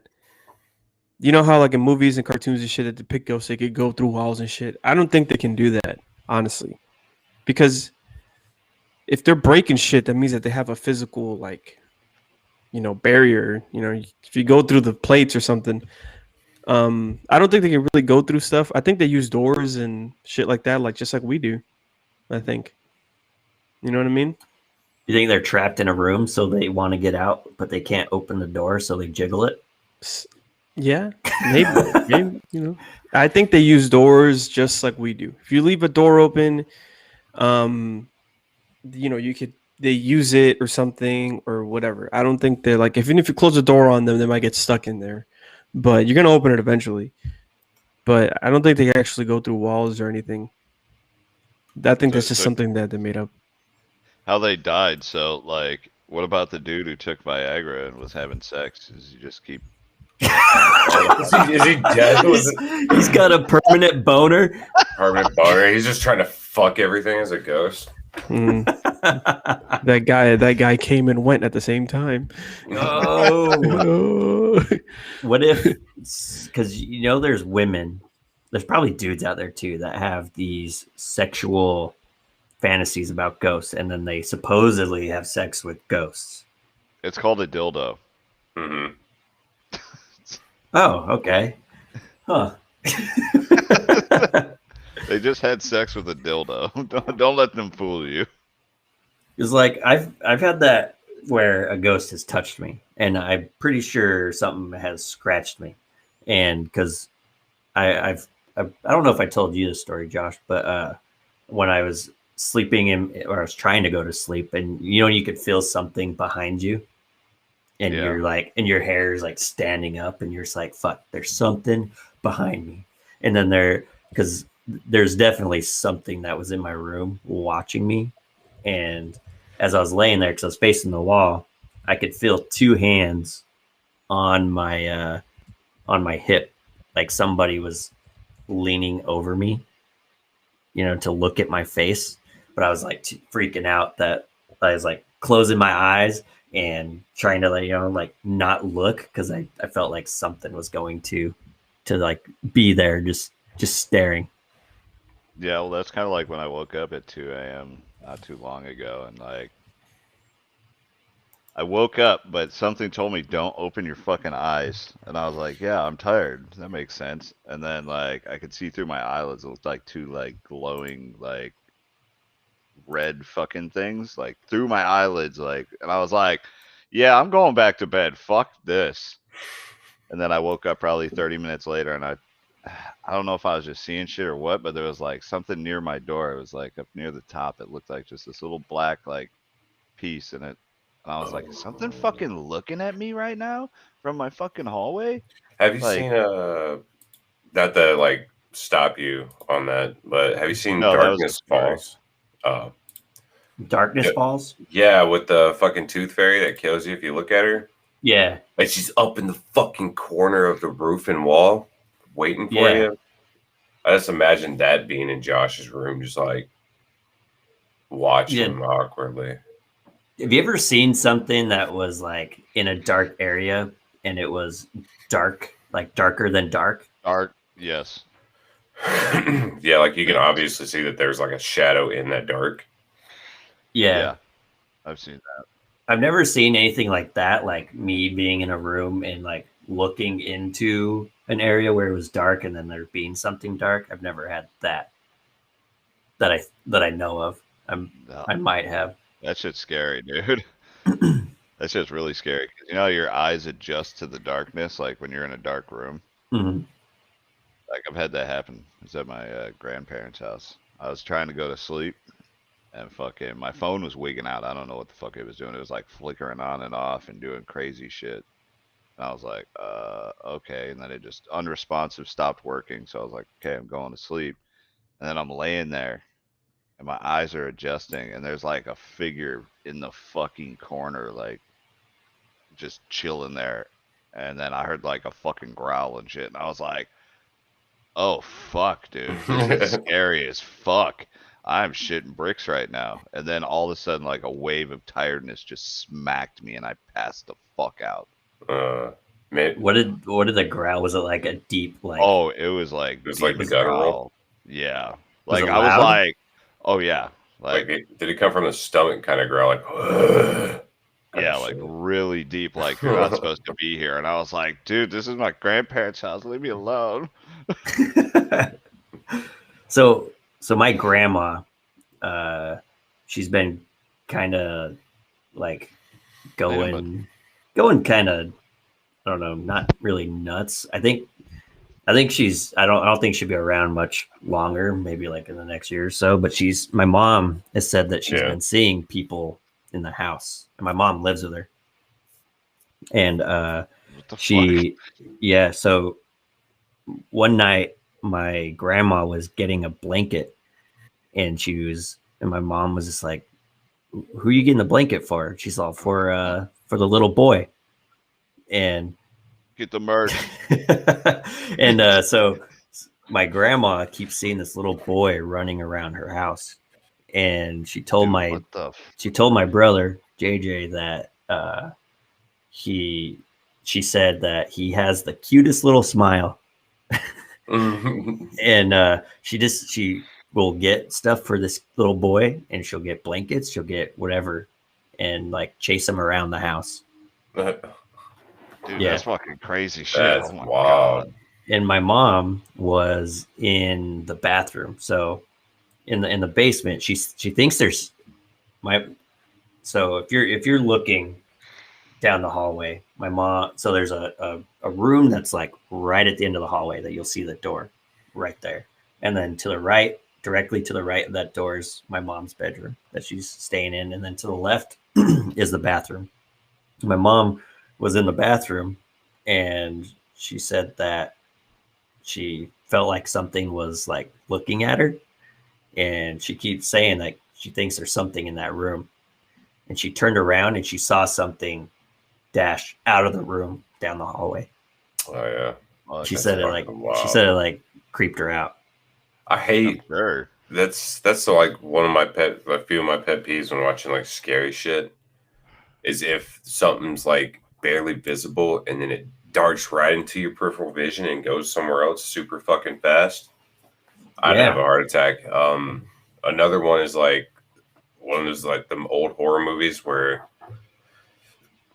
you know how like in movies and cartoons and shit that depict ghosts, they could go through walls and shit. I don't think they can do that, honestly, because if they're breaking shit, that means that they have a physical barrier. If you go through the plates or something, I don't think they can really go through stuff. I think they use doors and shit like that, just like we do. I think. You know what I mean? You think they're trapped in a room, so they want to get out, but they can't open the door, so they jiggle it? Yeah, maybe. I think they use doors just like we do. If you leave a door open, they use it or something or whatever. I don't think they're like, even if you close the door on them, they might get stuck in there. But you're gonna open it eventually. But I don't think they actually go through walls or anything. I think that's just something that they made up. How they died. So, like, what about the dude who took Viagra and was having sex? Does he just keep Is he dead? He's got a permanent boner. Permanent boner. He's just trying to fuck everything as a ghost. Mm. That guy came and went at the same time. Oh, what if? Because there's women. There's probably dudes out there too that have these sexual fantasies about ghosts, and then they supposedly have sex with ghosts. It's called a dildo. Mm-hmm. Oh, okay. Huh. They just had sex with a dildo. Don't let them fool you. It's like I've had that where a ghost has touched me, and I'm pretty sure something has scratched me, and because I don't know if I told you this story, Josh, but when I was sleeping or I was trying to go to sleep, and you could feel something behind you, and you're like, and your hair is like standing up, and you're just like, fuck, there's something behind me, and then because there's definitely something that was in my room watching me, and as I was laying there, because I was facing the wall, I could feel two hands on my hip, like somebody was leaning over me, to look at my face. But I was like freaking out that I was like closing my eyes and trying to like not look, because I felt like something was going to like be there, just staring. Yeah, well, that's kind of like when I woke up at 2 a.m. not too long ago, and like I woke up, but something told me don't open your fucking eyes, and I was like, yeah, I'm tired. That makes sense. And then like I could see through my eyelids. It looked like two like glowing like red fucking things like through my eyelids, like, and I was like, yeah, I'm going back to bed. Fuck this. And then I woke up probably 30 minutes later, and I don't know if I was just seeing shit or what, but there was like something near my door. It was like up near the top. It looked like just this little black like piece in it. And I was like, is something fucking looking at me right now from my fucking hallway? Have you Like- seen not to like stop you on that, but have you seen No, that was Darkness a story. Falls? Darkness Yeah. Falls. Yeah, with the fucking tooth fairy that kills you if you look at her. Yeah. Like she's up in the fucking corner of the roof and wall waiting for Yeah. you. I just imagine that being in Josh's room, just like watching him awkwardly. Have you ever seen something that was like in a dark area and it was dark, like darker than dark? Dark, yes. Yeah, like you can obviously see that there's like a shadow in that dark. Yeah. I've seen that. I've never seen anything like that, like me being in a room and like looking into an area where it was dark and then there being something dark. I've never had that I know of. No, I might have. that shit's scary, dude. That shit's really scary. 'Cause your eyes adjust to the darkness, like when you're in a dark room. Mhm. Like I've had that happen. It's at my grandparents' house. I was trying to go to sleep, and fucking my phone was wigging out. I don't know what the fuck it was doing. It was like flickering on and off and doing crazy shit. And I was like, okay. And then it just unresponsive stopped working. So I was like, okay, I'm going to sleep. And then I'm laying there, and my eyes are adjusting, and there's like a figure in the fucking corner, like just chilling there. And then I heard like a fucking growl and shit, and I was like, oh fuck, dude, this is scary as fuck. I'm shitting bricks right now. And then all of a sudden, like a wave of tiredness just smacked me, and I passed the fuck out. Man, What did the growl? Was it like a deep like? Oh, it was like It was like deep the guttural? growl. Yeah, Was like it I was loud? like, oh yeah, like did it come from the stomach kind of growl? Like, yeah, like really deep, like you're not supposed to be here. And I was like, dude, this is my grandparents' house. Leave me alone. So my grandma, she's been kind of like going kind of, I don't know, not really nuts. I think she's, I don't think she'll be around much longer, maybe like in the next year or so, but my mom has said that she's been seeing people in the house, and my mom lives with her. And so one night my grandma was getting a blanket, and my mom was just like, who are you getting the blanket for? She's all, for the little boy. And Get the merch. And so my grandma keeps seeing this little boy running around her house, and she told Dude, my what the she told my brother JJ that she said that he has the cutest little smile, and she will get stuff for this little boy, and she'll get blankets, she'll get whatever, and like chase him around the house. Dude, Yeah. that's fucking crazy shit. That's Oh my wild. God. And my mom was in the bathroom, so in the basement, she thinks there's so if you're looking down the hallway, my mom, so there's a room that's like right at the end of the hallway that you'll see the door right there, and then to the right, directly to the right of that door is my mom's bedroom that she's staying in, and then to the left is the bathroom. My mom was in the bathroom, and she said that she felt like something was like looking at her, and she keeps saying that she thinks there's something in that room, and she turned around and she saw something dash out of the room down the hallway. Oh yeah. Oh, She that's said it fucking like she wild. said it like creeped her out. I hate sure. that's like one of a few of my pet peeves when watching like scary shit is if something's like barely visible and then it darts right into your peripheral vision and goes somewhere else super fucking fast. I'd Yeah. have a heart attack. Another one is like one of those like them old horror movies where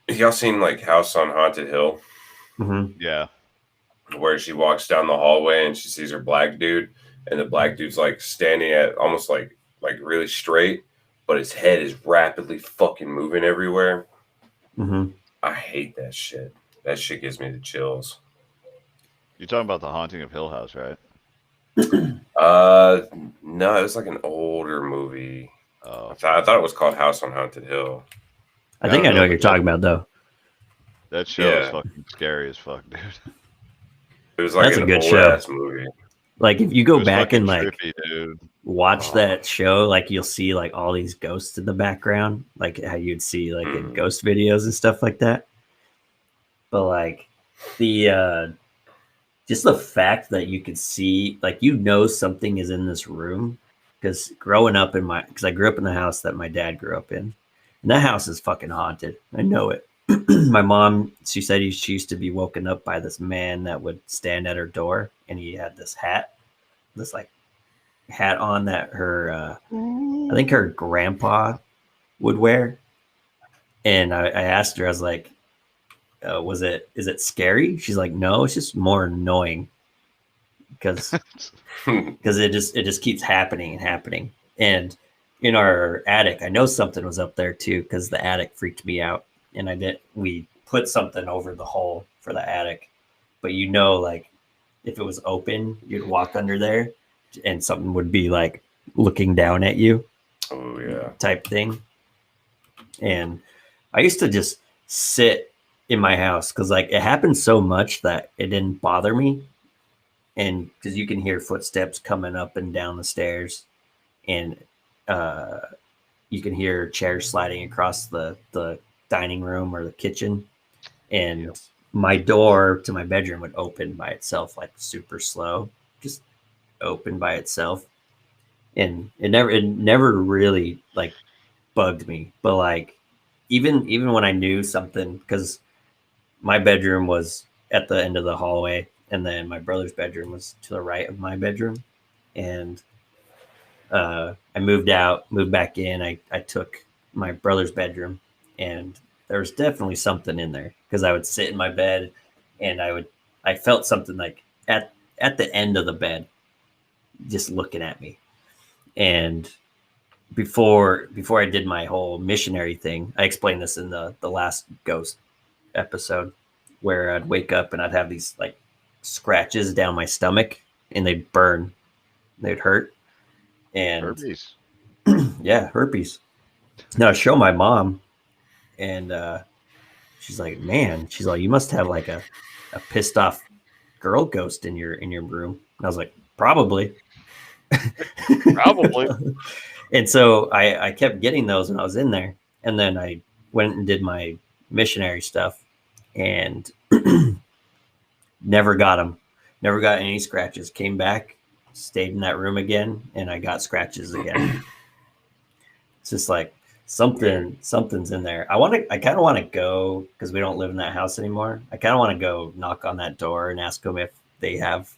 y'all seen like House on Haunted Hill, Mhm. Yeah. where she walks down the hallway and she sees her black dude, and the black dude's like standing at almost like really straight, but his head is rapidly fucking moving everywhere. Mhm. I hate that shit. That shit gives me the chills. You're talking about the Haunting of Hill House, right? No, it was like an older movie. Oh, I thought it was called House on Haunted Hill. I think I know what you're talking about though. that show is Yeah. fucking scary as fuck, dude. It was like That's a an good old show. ass movie. Like if you It go was back fucking and like trippy, dude. watch Oh. that show, like you'll see like all these ghosts in the background, like how you'd see like in Mhm. ghost videos and stuff like that. But like the just the fact that you could see, like, you know, something is in this room, because growing up because I grew up in the house that my dad grew up in, and that house is fucking haunted. I know it. My mom, she said she used to be woken up by this man that would stand at her door, and he had this like hat on that her I think her grandpa would wear. And I asked her, I was like, is it scary? She's like, no, it's just more annoying because it just keeps happening and happening. And in our attic, I know something was up there too, because the attic freaked me out, and we put something over the hole for the attic, but you know, like if it was open, you'd walk under there and something would be like looking down at you Oh yeah. type thing. And I used to just sit in my house because like it happened so much that it didn't bother me. And because you can hear footsteps coming up and down the stairs, and you can hear chairs sliding across the dining room or the kitchen, and my door to my bedroom would open by itself, like super slow, just open by itself. And it never really like bugged me, but like even when I knew something, because my bedroom was at the end of the hallway, and then my brother's bedroom was to the right of my bedroom, and I moved back in. I took my brother's bedroom, and there was definitely something in there, because I would sit in my bed and I felt something like at the end of the bed just looking at me. And before I did my whole missionary thing, I explained this in the last ghost episode, where I'd wake up and I'd have these like scratches down my stomach, and they'd burn, they'd hurt. And Herpes. yeah, herpes. Now I show my mom, and she's like, man, she's like, you must have like a pissed off girl ghost in your room. And I was like, probably. Probably. And so I kept getting those when I was in there. And then I went and did my missionary stuff. And Never got them. Never got any scratches. Came back, stayed in that room again, and I got scratches again. It's just like something's in there. I kind of want to go because we don't live in that house anymore. I kind of want to go knock on that door and ask them if they have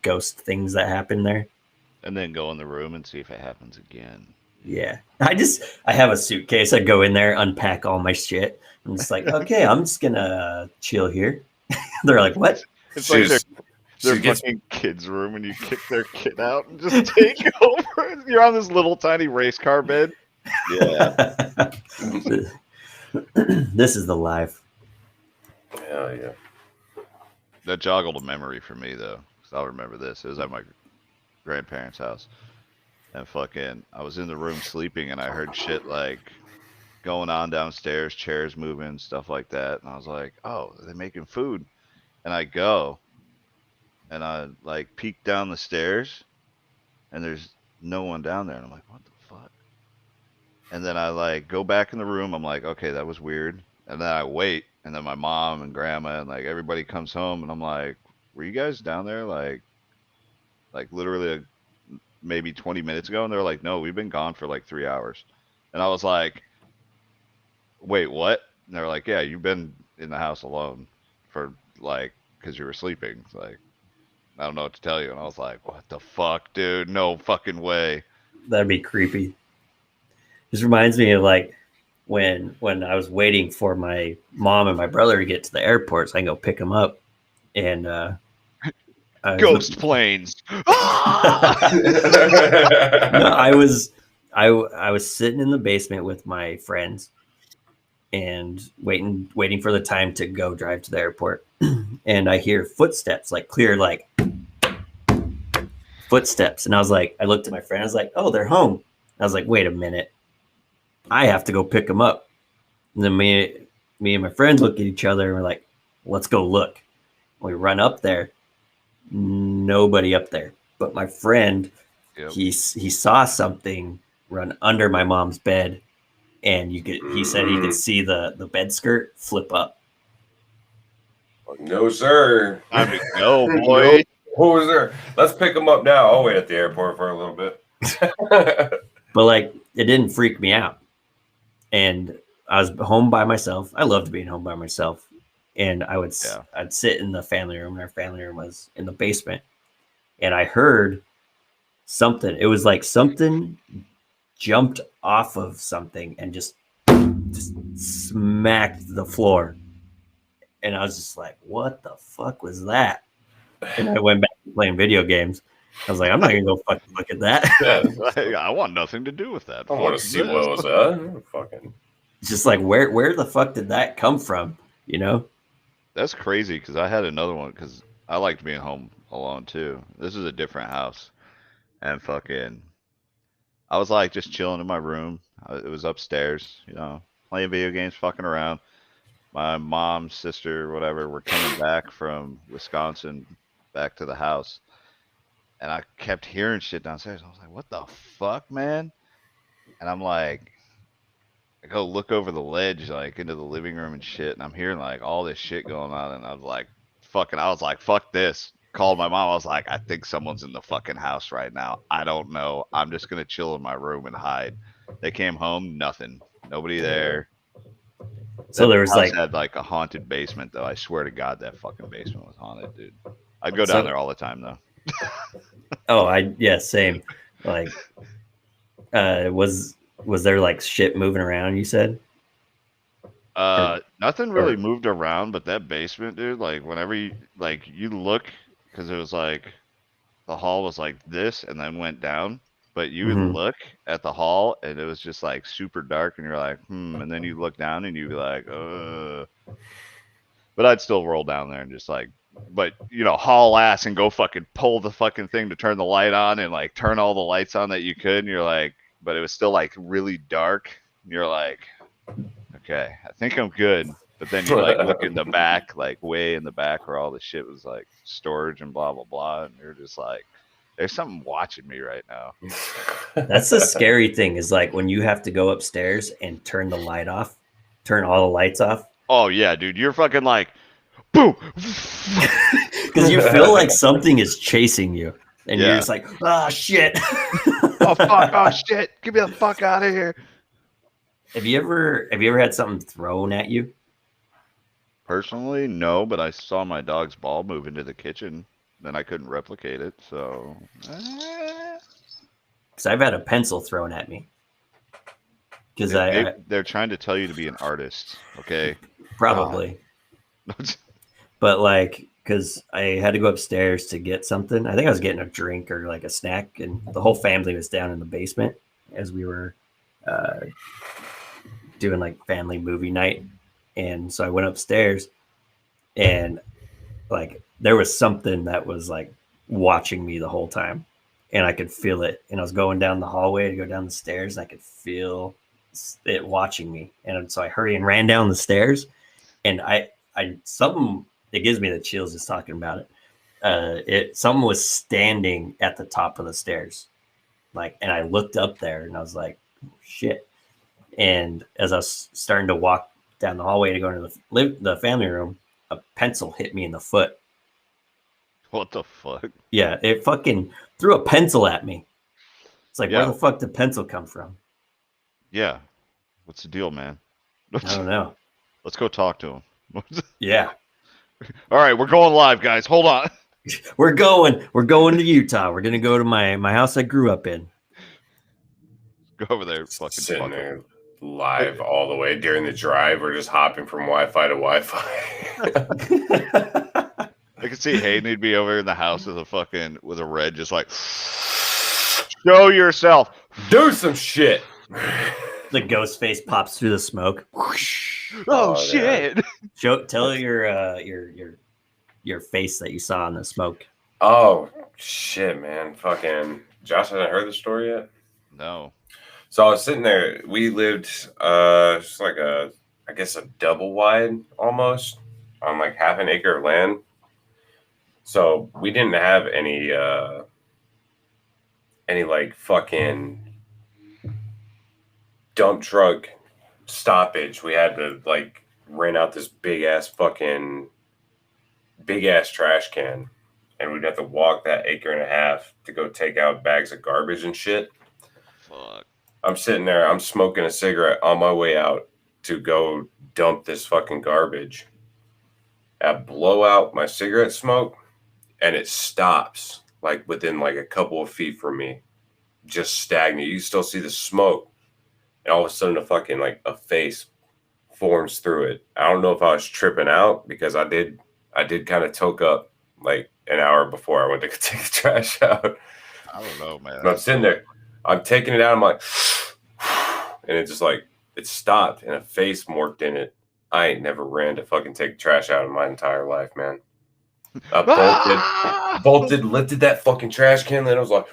ghost things that happen there. And then go in the room and see if it happens again. Yeah. I have a suitcase. I go in there, unpack all my shit. I'm just like, okay, I'm just gonna chill here. They're like, what? It's like She's- their she gets- fucking kids' room and you kick their kid out and just take over. You're on this little tiny race car bed. Yeah. This is the life. Hell yeah. That joggled a memory for me though. 'Cause I'll remember this. It was at my grandparents' house. And fucking I was in the room sleeping and I heard shit like going on downstairs, chairs moving, stuff like that. And I was like, oh, they're making food. And I go and I like peek down the stairs and there's no one down there. And I'm like, what the fuck? And then I like go back in the room. I'm like, okay, that was weird. And then I wait. And then my mom and grandma and like everybody comes home. And I'm like, were you guys down there? Like literally maybe 20 minutes ago. And they're like, no, we've been gone for like 3 hours. And I was like, wait, what? And they're like, yeah, you've been in the house alone for like, because you were sleeping. It's like, I don't know what to tell you. And I was like, what the fuck, dude? No fucking way. That'd be creepy. This reminds me of like when I was waiting for my mom and my brother to get to the airport so I can go pick them up. And I was Ghost planes. no, I was sitting in the basement with my friends and waiting for the time to go drive to the airport. And I hear footsteps, like clear, like footsteps. And I was like, I looked at my friend, I was like, oh, they're home. I was like, wait a minute. I have to go pick them up. And then me and my friends look at each other and we're like, let's go look. We run up there. Nobody up there. But my friend, Yep. he saw something run under my mom's bed. And he said he could see the bed skirt flip up. No, sir. Time to go, boy. What was there? Let's pick them up now. I'll wait at the airport for a little bit. But like it didn't freak me out. And I was home by myself. I loved being home by myself. And I'd sit in the family room, and our family room was in the basement. And I heard something. It was like something jumped off of something and just smacked the floor. And I was just like, what the fuck was that? And I went back to playing video games. I was like, I'm not gonna go fucking look at that. Yeah, I want nothing to do with that. I want to see what was that. Fucking. It's just like where the fuck did that come from? You know? That's crazy because I had another one because I liked being home alone too. This is a different house. And fucking, I was like just chilling in my room. It was upstairs, you know, playing video games, fucking around. My mom, sister, whatever, were coming back from Wisconsin back to the house. And I kept hearing shit downstairs. I was like, what the fuck, man? And I'm like, I go look over the ledge, like into the living room and shit. And I'm hearing like all this shit going on. And I was like, fuck this. Called my mom. I was like, I think someone's in the fucking house right now. I don't know. I'm just going to chill in my room and hide. They came home, nothing. Nobody there. So there was house like had like a haunted basement though. I swear to God, that fucking basement was haunted, dude. I'd go down there all the time though. Same. Like was there like shit moving around, you said? Nothing really moved around, but that basement, dude, like whenever you look, because it was like the hall was like this and then went down, but you would Mhm. look at the hall and it was just like super dark and you're like, and then you look down and you'd be like, but I'd still roll down there and just like, but you know, haul ass and go fucking pull the fucking thing to turn the light on and like turn all the lights on that you could. And you're like, but it was still like really dark. And you're like, okay, I think I'm good. But then you like look in the back, like way in the back where all the shit was like storage and blah, blah, blah. And you're just like, there's something watching me right now. That's the scary thing is like when you have to go upstairs and turn the light off, turn all the lights off. Oh yeah, dude. You're fucking like, boom. Because you feel like something is chasing you, and you're Yeah. just like, ah, shit. Oh fuck! Oh shit! Get me the fuck out of here. Have you ever had something thrown at you? Personally, no, but I saw my dog's ball move into the kitchen. Then I couldn't replicate it, so. Because I've had a pencil thrown at me. Because They're trying to tell you to be an artist, okay? probably, but like, because I had to go upstairs to get something. I think I was getting a drink or like a snack, and the whole family was down in the basement as we were doing like family movie night. And so I went upstairs, and like there was something that was like watching me the whole time, and I could feel it. And I was going down the hallway to go down the stairs, and I could feel it watching me. And so I hurried and ran down the stairs, and I something, it gives me the chills just talking about it. Someone was standing at the top of the stairs, like, and I looked up there, and I was like, oh, shit. And as I was starting to walk down the hallway to go into the family room, a pencil hit me in the foot. What the fuck? Yeah, it fucking threw a pencil at me. It's like, Yeah. where the fuck did pencil come from? Yeah. What's the deal, man? I don't know. Let's go talk to him. Yeah, All right, we're going live, guys. Hold on. we're going to Utah. We're gonna go to my house I grew up in. Go over there, fucking Sitting fuck there live all the way during the drive. We're just hopping from Wi-Fi to Wi-Fi. I could see Hayden. He'd be over in the house with a red, just like, show yourself. Do some shit. The ghost face pops through the smoke. Oh, Oh, shit! Tell your face that you saw in the smoke. Oh shit, man! Fucking Josh hasn't heard the story yet. No. So I was sitting there. We lived just like I guess a double wide almost on like half an acre of land. So we didn't have any like fucking dump truck stoppage. We had to like rent out this big ass trash can, and we'd have to walk that acre and a half to go take out bags of garbage and shit. Fuck. I'm sitting there, I'm smoking a cigarette on my way out to go dump this fucking garbage. I blow out my cigarette smoke, and it stops like within like a couple of feet from me, just stagnant. You still see the smoke, and all of a sudden a fucking like a face forms through it. I don't know if I was tripping out because I did kind of toke up like an hour before I went to take the trash out. I don't know, man. And I'm sitting there, I'm taking it out, I'm like, and it just like, it stopped and a face morphed in it. I ain't never ran to fucking take trash out in my entire life, man. I bolted, lifted that fucking trash can, then I was like,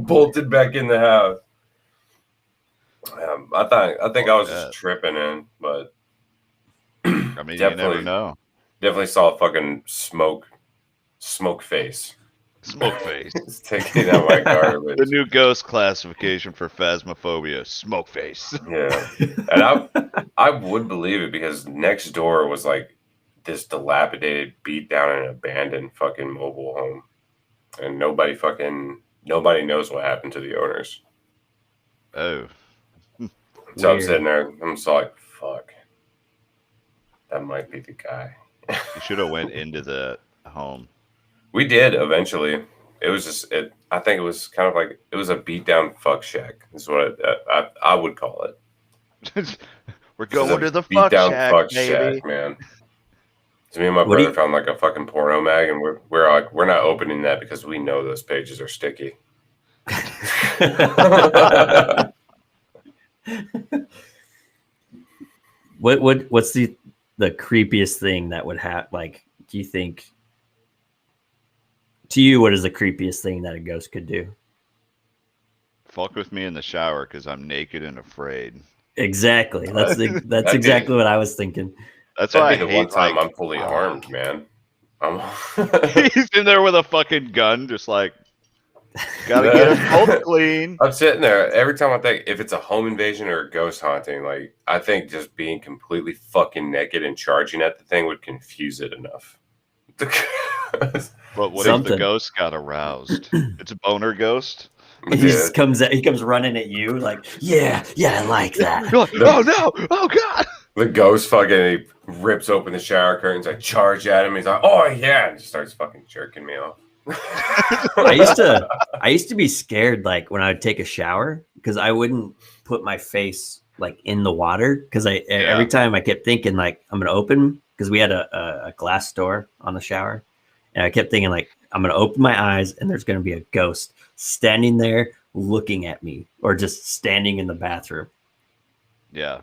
bolted back in the house. I think I was just tripping in, but I mean, you never know. Definitely saw a fucking smoke face. Smoke face. It's taking out my garbage. The new ghost classification for phasmophobia: smoke face. Yeah, and I would believe it because next door was like this dilapidated, beat down, and abandoned fucking mobile home, and nobody knows what happened to the owners. Oh, so I'm sitting there, I'm just like, fuck, that might be the guy. you should have went into the home. We did eventually. It was just it. I think it was kind of like it was a beat down fuck shack. Is what I would call it. We're going to the fuck shack, baby. Man. So me and my brother found like a fucking porno mag, and we're like, we're not opening that because we know those pages are sticky. What's the creepiest thing that would happen? Like, do you think? To you, what is the creepiest thing that a ghost could do? Fuck with me in the shower because I'm naked and afraid. Exactly. That's exactly what I was thinking. That's why I the hate, one time like, I'm fully armed, man. He's in there with a fucking gun, just like Gotta get us both clean. I'm sitting there every time I think if it's a home invasion or a ghost haunting, like I think just being completely fucking naked and charging at the thing would confuse it enough. But what if the Something. ghost got aroused? It's a boner ghost. He just comes running at you like, yeah, I like that. You're like, oh no, oh god. The ghost fucking he rips open the shower curtains. I charge at him. He's like, oh yeah, and just starts fucking jerking me off. I used to be scared like when I would take a shower because I wouldn't put my face like in the water because every time I kept thinking like I'm gonna open because we had a glass door on the shower and I kept thinking like I'm gonna open my eyes and there's gonna be a ghost standing there looking at me or just standing in the bathroom. Yeah,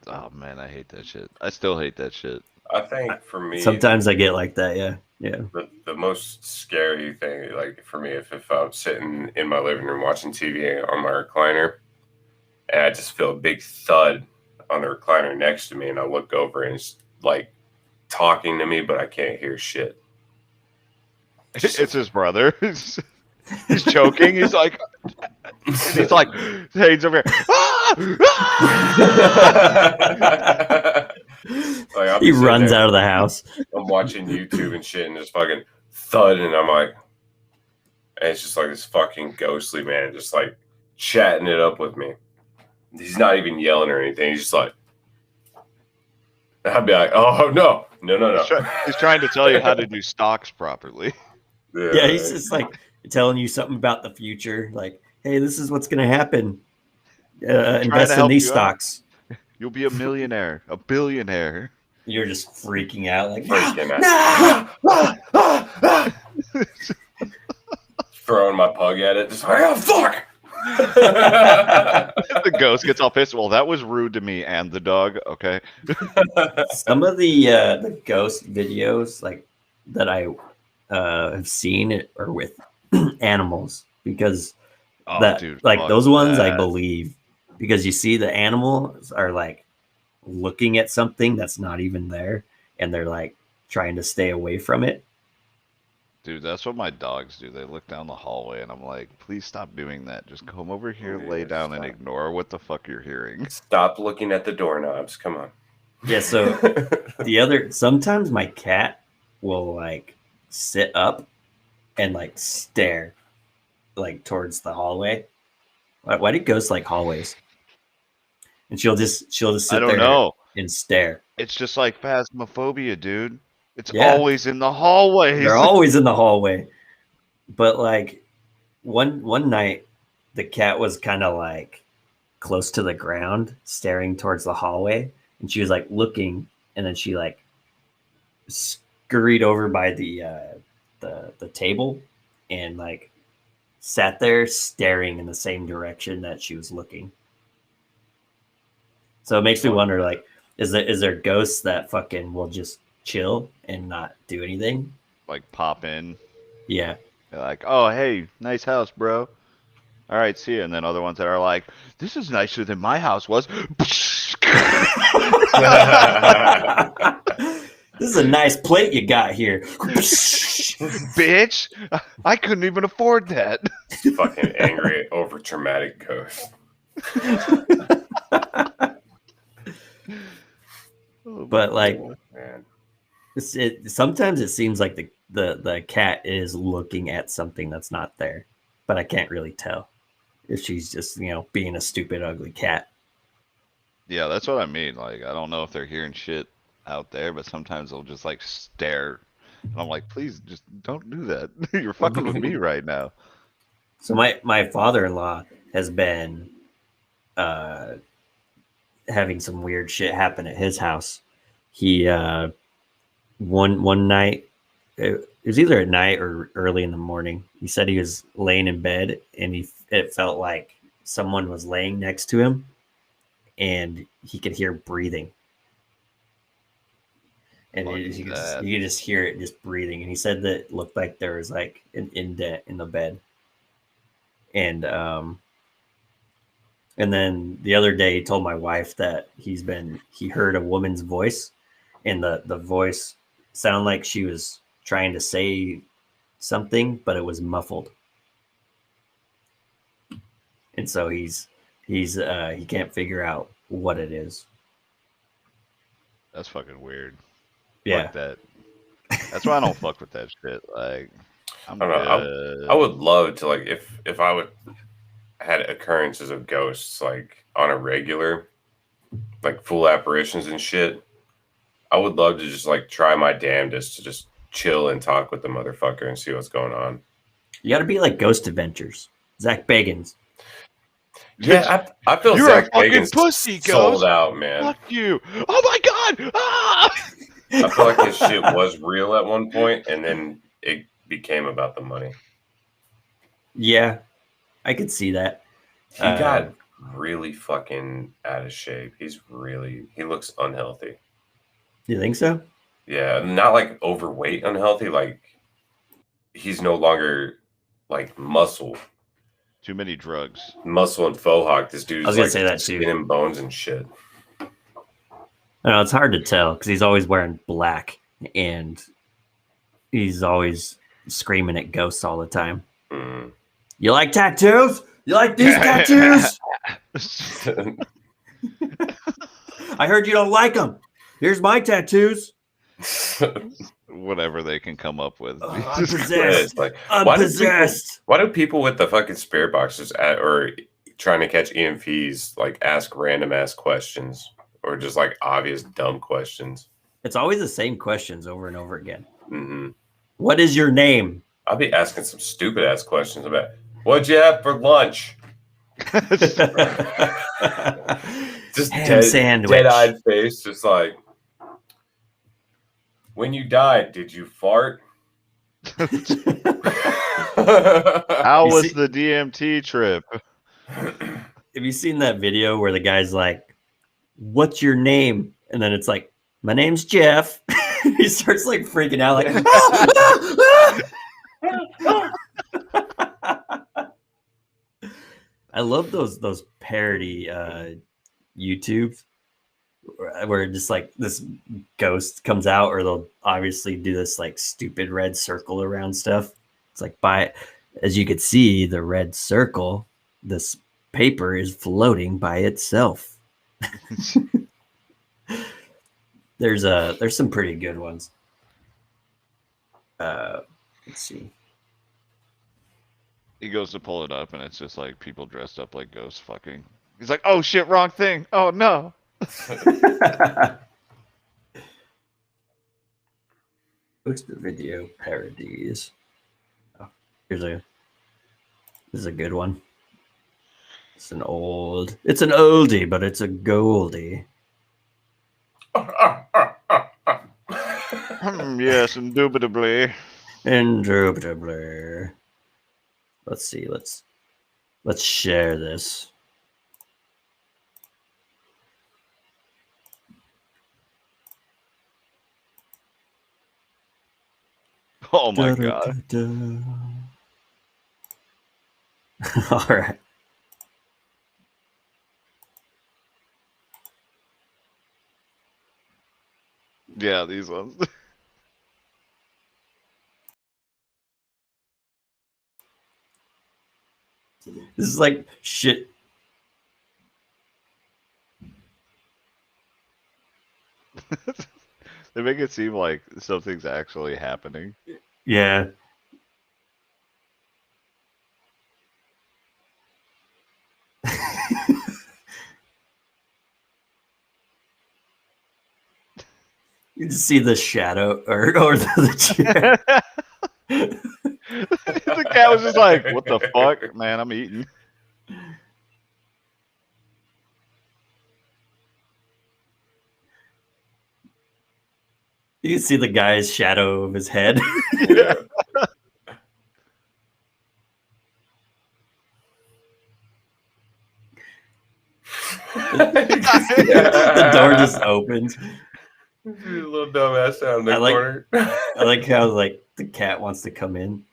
oh man, I hate that shit. I still hate that shit. I think for me, Sometimes I get like that. Yeah. the most scary thing, like for me, if I'm sitting in my living room watching TV on my recliner, and I just feel a big thud on the recliner next to me, and I look over and it's like talking to me, but I can't hear shit. It's his brother. He's choking. He's like, hey, he's over here. Like, I'm He sitting runs there, out of the house. I'm watching YouTube and shit, and just fucking thud, and I'm like, and it's just like this fucking ghostly man, just like chatting it up with me. He's not even yelling or anything. He's just like, I'd be like, oh no. He's trying to tell you how to do stocks properly. Yeah, he's just like telling you something about the future. Like, hey, this is what's going to happen. Invest in help these you out. stocks. You'll be a millionaire, a billionaire. You're just freaking out. Like, Freaking out. Throwing my pug at it. Just like, oh, fuck. The ghost gets all pissed. Well, that was rude to me and the dog. Okay. some of the ghost videos like that I have seen are with animals because Dude, like fuck those ones I that. believe because you see the animals are like looking at something that's not even there and they're like trying to stay away from it. Dude, that's what my dogs do. They look down the hallway, and I'm like, please stop doing that. Just come over here, lay down, and ignore what the fuck you're hearing. Stop looking at the doorknobs. Come on. Yeah, so sometimes my cat will like sit up and like stare like towards the hallway. Why do ghosts like hallways? And she'll just sit I don't there know. and stare. It's just like phasmophobia, dude. It's Yeah. always in the hallways. They're always in the hallway. But like one night the cat was kind of like close to the ground staring towards the hallway and she was like looking and then she like scurried over by the table and like sat there staring in the same direction that she was looking. So it makes me wonder like is there ghosts that fucking will just chill and not do anything? Like pop in. Yeah. They're like, oh, hey, nice house, bro. All right, see you. And then other ones that are like, this is nicer than my house was. This is a nice plate you got here. Bitch, I couldn't even afford that. Fucking angry, over traumatic ghost. But like Man. sometimes it seems like the cat is looking at something that's not there, but I can't really tell if she's just being a stupid ugly cat. Yeah, that's what I mean. Like, I don't know if they're hearing shit out there, but sometimes they'll just like stare. And I'm like, please, just don't do that. You're fucking with me right now. So my father-in-law has been having some weird shit happen at his house. He one night, it was either at night or early in the morning. He said he was laying in bed and it felt like someone was laying next to him and he could hear breathing. And you could just hear it just breathing. And he said that it looked like there was like an indent in the bed. And then the other day he told my wife that he heard a woman's voice and the voice sounded like she was trying to say something, but it was muffled. and so he can't figure out what it is. That's fucking weird. Yeah, Fuck that. That's why I don't fuck with that shit. Like, I'm I don't know. good. I would love to, like, if I would had occurrences of ghosts like on a regular, like full apparitions and shit. I would love to just like try my damnedest to just chill and talk with the motherfucker and see what's going on. you got to be like Ghost Adventures, Zach Bagans. Yeah, I feel You're Zach a fucking Bagans pussy, sold Ghost. out, man. Fuck you. Oh my god. Ah! I feel like his shit was real at one point, and then it became about the money. Yeah, I could see that. He got really fucking out of shape. He looks unhealthy. You think so? Yeah, not like overweight unhealthy, like he's no longer like muscle Too many drugs. and faux hawk. This dude's I was gonna like say that too. skin and bones and shit. I know it's hard to tell because he's always wearing black and he's always screaming at ghosts all the time. Mm. You like tattoos? You like these tattoos? I heard you don't like them. Here's my tattoos. Whatever they can come up with. I'm Yeah, possessed. it's like, I'm why do possessed. why do people with the fucking spirit boxes or trying to catch EMPs like ask random ass questions or just like obvious dumb questions? It's always the same questions over and over again. Hmm. What is your name? I'll be asking some stupid ass questions about what'd you have for lunch? Just Ham sandwich. dead-eyed face, just like, when you died, did you fart? How You was see- the DMT trip? Have you seen that video where the guy's like, "What's your name?" And then it's like, "My name's Jeff." He starts like freaking out, like, I love those parody YouTubes where just like this ghost comes out, or they'll obviously do this like stupid red circle around stuff. It's like, as you could see, the red circle, this paper is floating by itself. There's some pretty good ones. Let's see. He goes to pull it up, and it's just like people dressed up like ghosts fucking. He's like, "Oh shit, wrong thing. Oh no." What's the video parodies? Oh, this is a good one. It's an oldie, but it's a goldie. Yes, indubitably. Indubitably. Let's see. Let's share this. Oh my god. All right. Yeah, these ones. This is like shit. They make it seem like something's actually happening. Yeah. You just see the shadow or the chair. The cat was just like, "What the fuck, man? I'm eating." You can see the guy's shadow of his head. Yeah. The door just opens. A little dumbass down in the I like- corner. I like how like the cat wants to come in.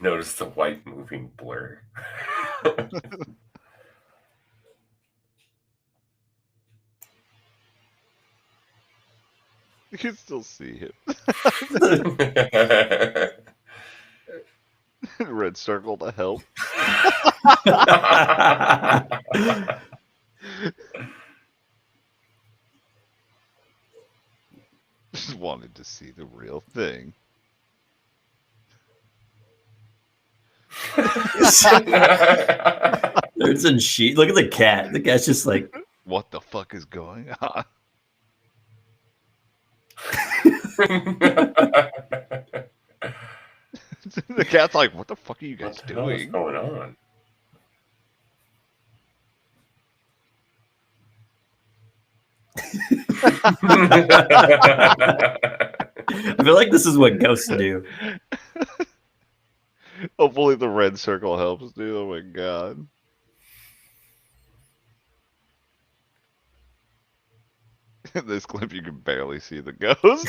Notice the white moving blur. You can still see him. Red circle to help. Just wanted to see the real thing. There's a sheet. Look at the cat. The cat's just like, What the fuck is going on? The cat's like, what the fuck are you guys What the hell is doing? going on? I feel like this is what ghosts do. Hopefully the red circle helps, dude. Oh my god. In this clip, you can barely see the ghost.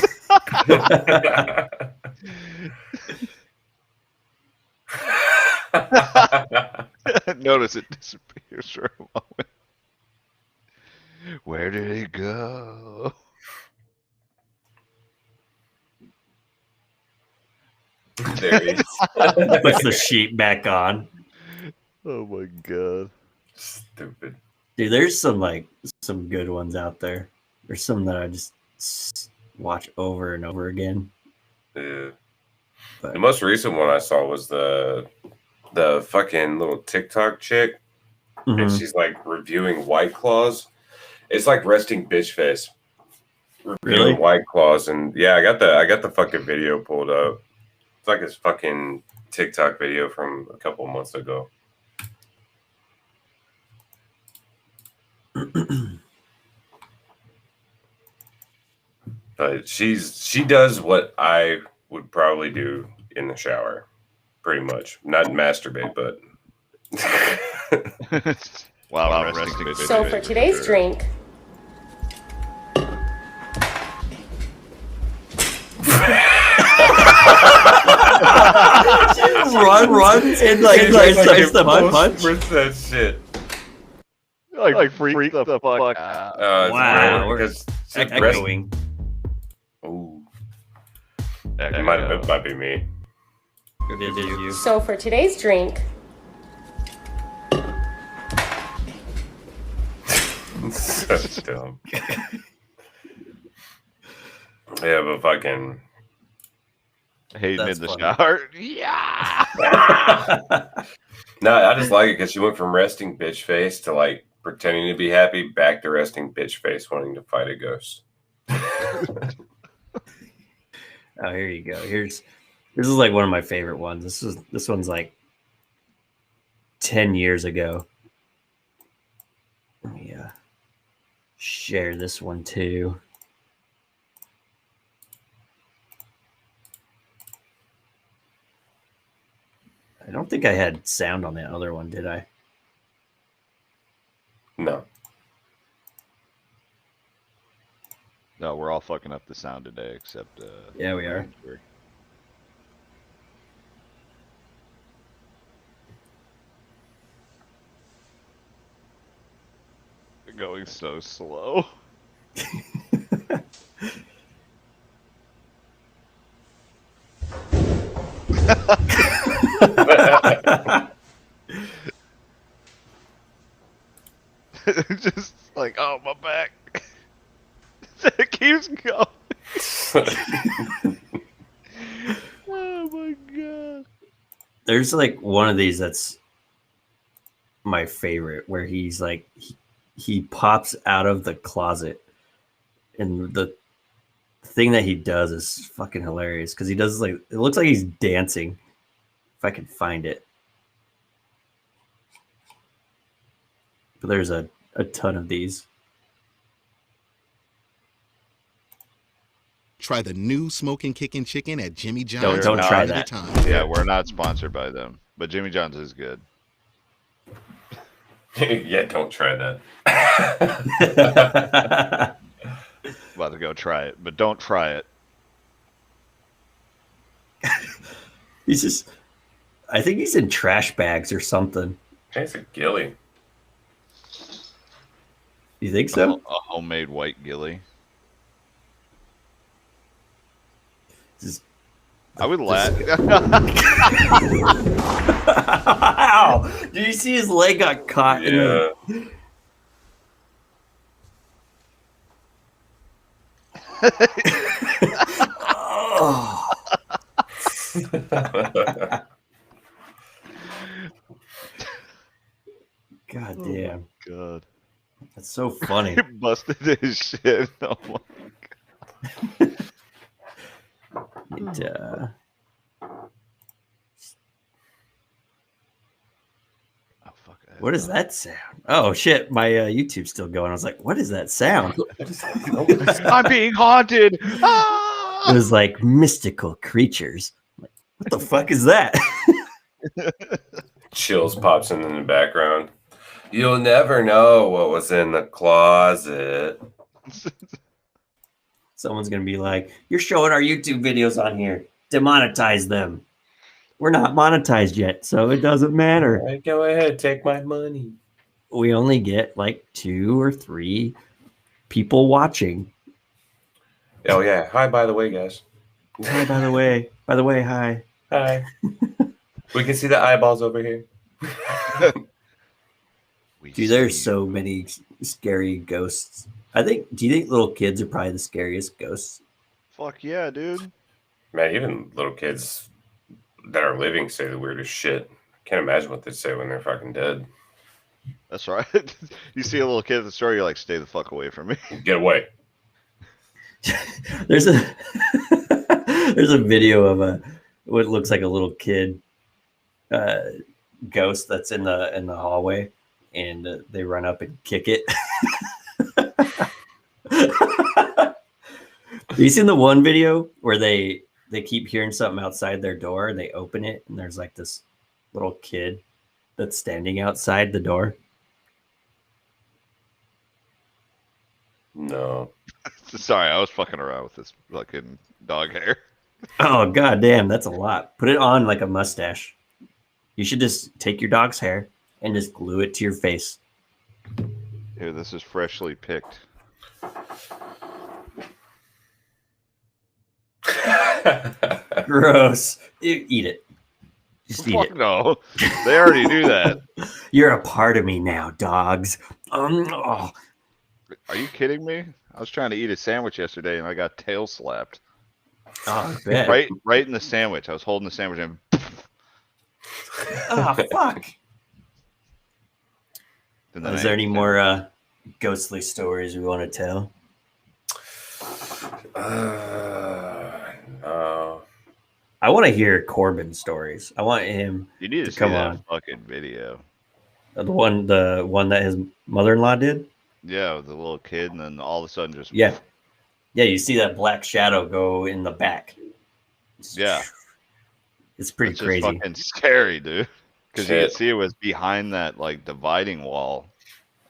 Notice it disappears for a moment. Where did it go? There he is. Puts the sheet back on. Oh my god. Stupid. Dude, there's some good ones out there. There's some that I just watch over and over again. Yeah. But The most recent one I saw was the fucking little TikTok chick, and mhm. she's like reviewing White Claws. It's like resting bitch face. Reviewing Really? White Claws, and yeah, I got the fucking video pulled up. It's like this fucking TikTok video from a couple months ago. But she does what I would probably do in the shower, pretty much. Not masturbate, but Wow, resting bitch So face for today's sure. drink, run, and tries to punch. Where's that shit? Like freak the fuck out. Wow, we're because echoing. Ooh, it might be me. It is you. so for today's drink, So dumb. Yeah, but fucking. Hayden That's in the funny. shower. Yeah. No, I just like it because she went from resting bitch face to like pretending to be happy back to resting bitch face wanting to fight a ghost. Oh, here you go. This is like one of my favorite ones. This one's like 10 years ago. Let me share this one too. I don't think I had sound on that other one, did I? No. No, we're all fucking up the sound today, except Yeah, we are. Ranger. They're going so slow. Just like, oh, my back. It keeps going. Oh my god. There's like one of these that's my favorite where he's like he pops out of the closet and the thing that he does is fucking hilarious because he does like it looks like he's dancing. If I can find it. But there's a ton of these. Try the new smoking kicking chicken at Jimmy John's. Don't not try one at that. a time. Yeah, we're not sponsored by them, but Jimmy John's is good. Yeah, don't try that. About to go try it, but don't try it. He's just I think he's in trash bags or something. It's a ghillie. You think A so? homemade white ghillie. Just- I would laugh. Ow! Did you see his leg got caught in the... Yeah. Oh. God damn. God. That's so funny. He busted his shit. Oh my It, Oh, fuck. what is that sound? Oh shit, my YouTube's still going. I was like, what is that sound? I'm being haunted. It Ah! was like mystical creatures. Like, what the fuck is that? Chills pops in the background. You'll never know what was in the closet. Someone's gonna be like, "You're showing our YouTube videos on here. Demonetize them." We're not monetized yet, so it doesn't matter. Right, go ahead, take my money. We only get like 2 or 3 people watching. Oh yeah. Hi, by the way, guys. Hi, by the way, hi. Hi. We can see the eyeballs over here. Dude, there's so many scary ghosts. Do you think little kids are probably the scariest ghosts? Fuck yeah, dude. Man, even little kids that are living say the weirdest shit. Can't imagine what they say when they're fucking dead. That's right. You see a little kid at the store, you're like, stay the fuck away from me. Get away. There's a there's a video of what looks like a little kid ghost that's in the hallway, and they run up and kick it. You seen the one video where they keep hearing something outside their door and they open it and there's like this little kid that's standing outside the door? No. Sorry, I was fucking around with this fucking dog hair. Oh god damn, that's a lot. Put it on like a mustache. You should just take your dog's hair and just glue it to your face. Here, this is freshly picked. Gross. Eat it. Just eat Fuck it. no. They already do that. You're a part of me now, dogs. Oh. Are you kidding me? I was trying to eat a sandwich yesterday and I got tail slapped. Oh, I bet. Right in the sandwich. I was holding the sandwich and Oh, fuck. and then Is I there ate any the more ghostly stories we want to tell? No. I want to hear Corbin stories. I want him, You need to see come that on. fucking video. the one that his mother-in-law did. Yeah, with the little kid, and then all of a sudden just Yeah. You see that black shadow go in the back. Yeah. It's pretty It's just crazy. fucking scary, dude. Because you Shit. could see it was behind that like dividing wall,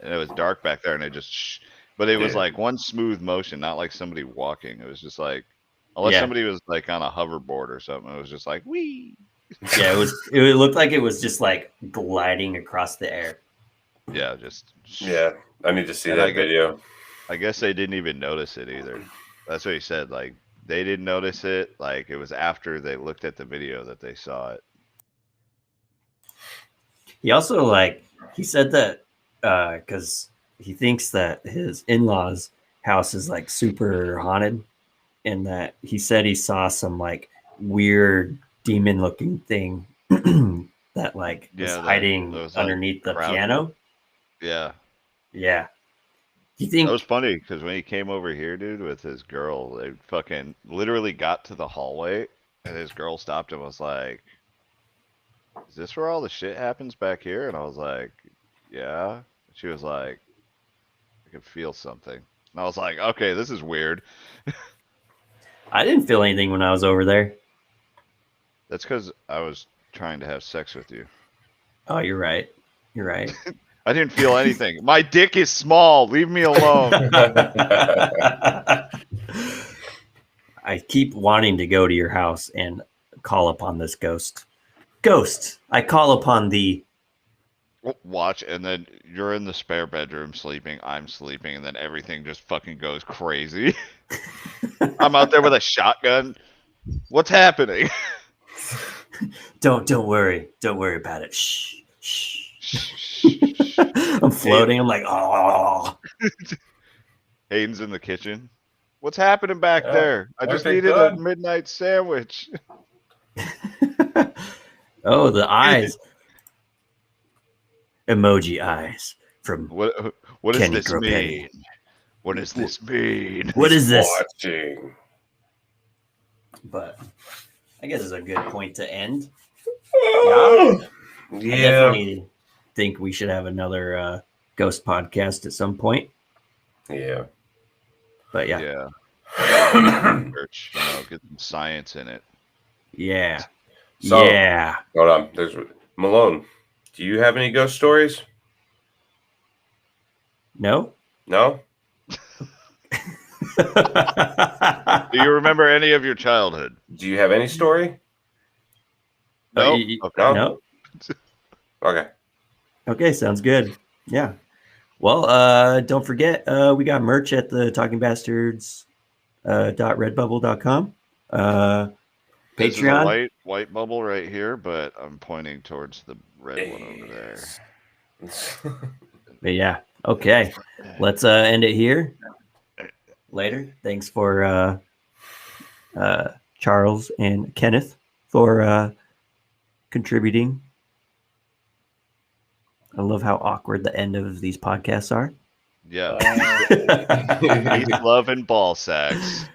and it was dark back there, and it just. But it was Yeah. like one smooth motion, not like somebody walking. It was just like, unless Yeah. somebody was like on a hoverboard or something, it was just like wee. Yeah, it looked like it was just like gliding across the air. Yeah, just. Yeah, I need to see And I that get- video. I guess they didn't even notice it either. That's what he said. Like they didn't notice it. Like it was after they looked at the video that they saw it. He also he said that because he thinks that his in-laws' house is like super haunted, and that he said he saw some like weird demon-looking thing that like was Yeah, hiding that was, like, underneath the crowd- piano. Yeah. Yeah, you think? That was funny because when he came over here, dude, with his girl, they fucking literally got to the hallway and his girl stopped and was like, "Is this where all the shit happens back here?" And I was like, "Yeah." She was like, "I could feel something." And I was like, "Okay, this is weird." I didn't feel anything when I was over there. That's because I was trying to have sex with you. Oh, you're right. You're right. I didn't feel anything. My dick is small. Leave me alone. I keep wanting to go to your house and call upon this ghost. Ghost, I call upon thee. Watch, and then you're in the spare bedroom sleeping. I'm sleeping, and then everything just fucking goes crazy. I'm out there with a shotgun. What's happening? Don't worry. Don't worry about it. Shh. I'm floating. I'm like, oh. Hayden's in the kitchen. What's happening back Yeah, there? I just everything needed a good. midnight sandwich. Oh, the eyes. Emoji eyes from What does Kenny this Groppetti. mean? What does this mean? What is this? Watching. But I guess it's a good point to end. Yeah. I definitely think we should have another ghost podcast at some point. Yeah. But yeah. Yeah. Research, get some science in it. Yeah. So- Yeah. Hold on. There's Malone. Do you have any ghost stories? No? No? Do you remember any of your childhood? Do you have any story? No. Okay. Okay. No? Okay. Okay, sounds good. Yeah. Well, don't forget, we got merch at the Talking Bastards .redbubble.com. This is a Patreon. white bubble right here, but I'm pointing towards the red one over there. But yeah. Okay. Let's end it here. Later. Thanks for Charles and Kenneth for contributing. I love how awkward the end of these podcasts are. Yeah. Peace, love, and ball sacks.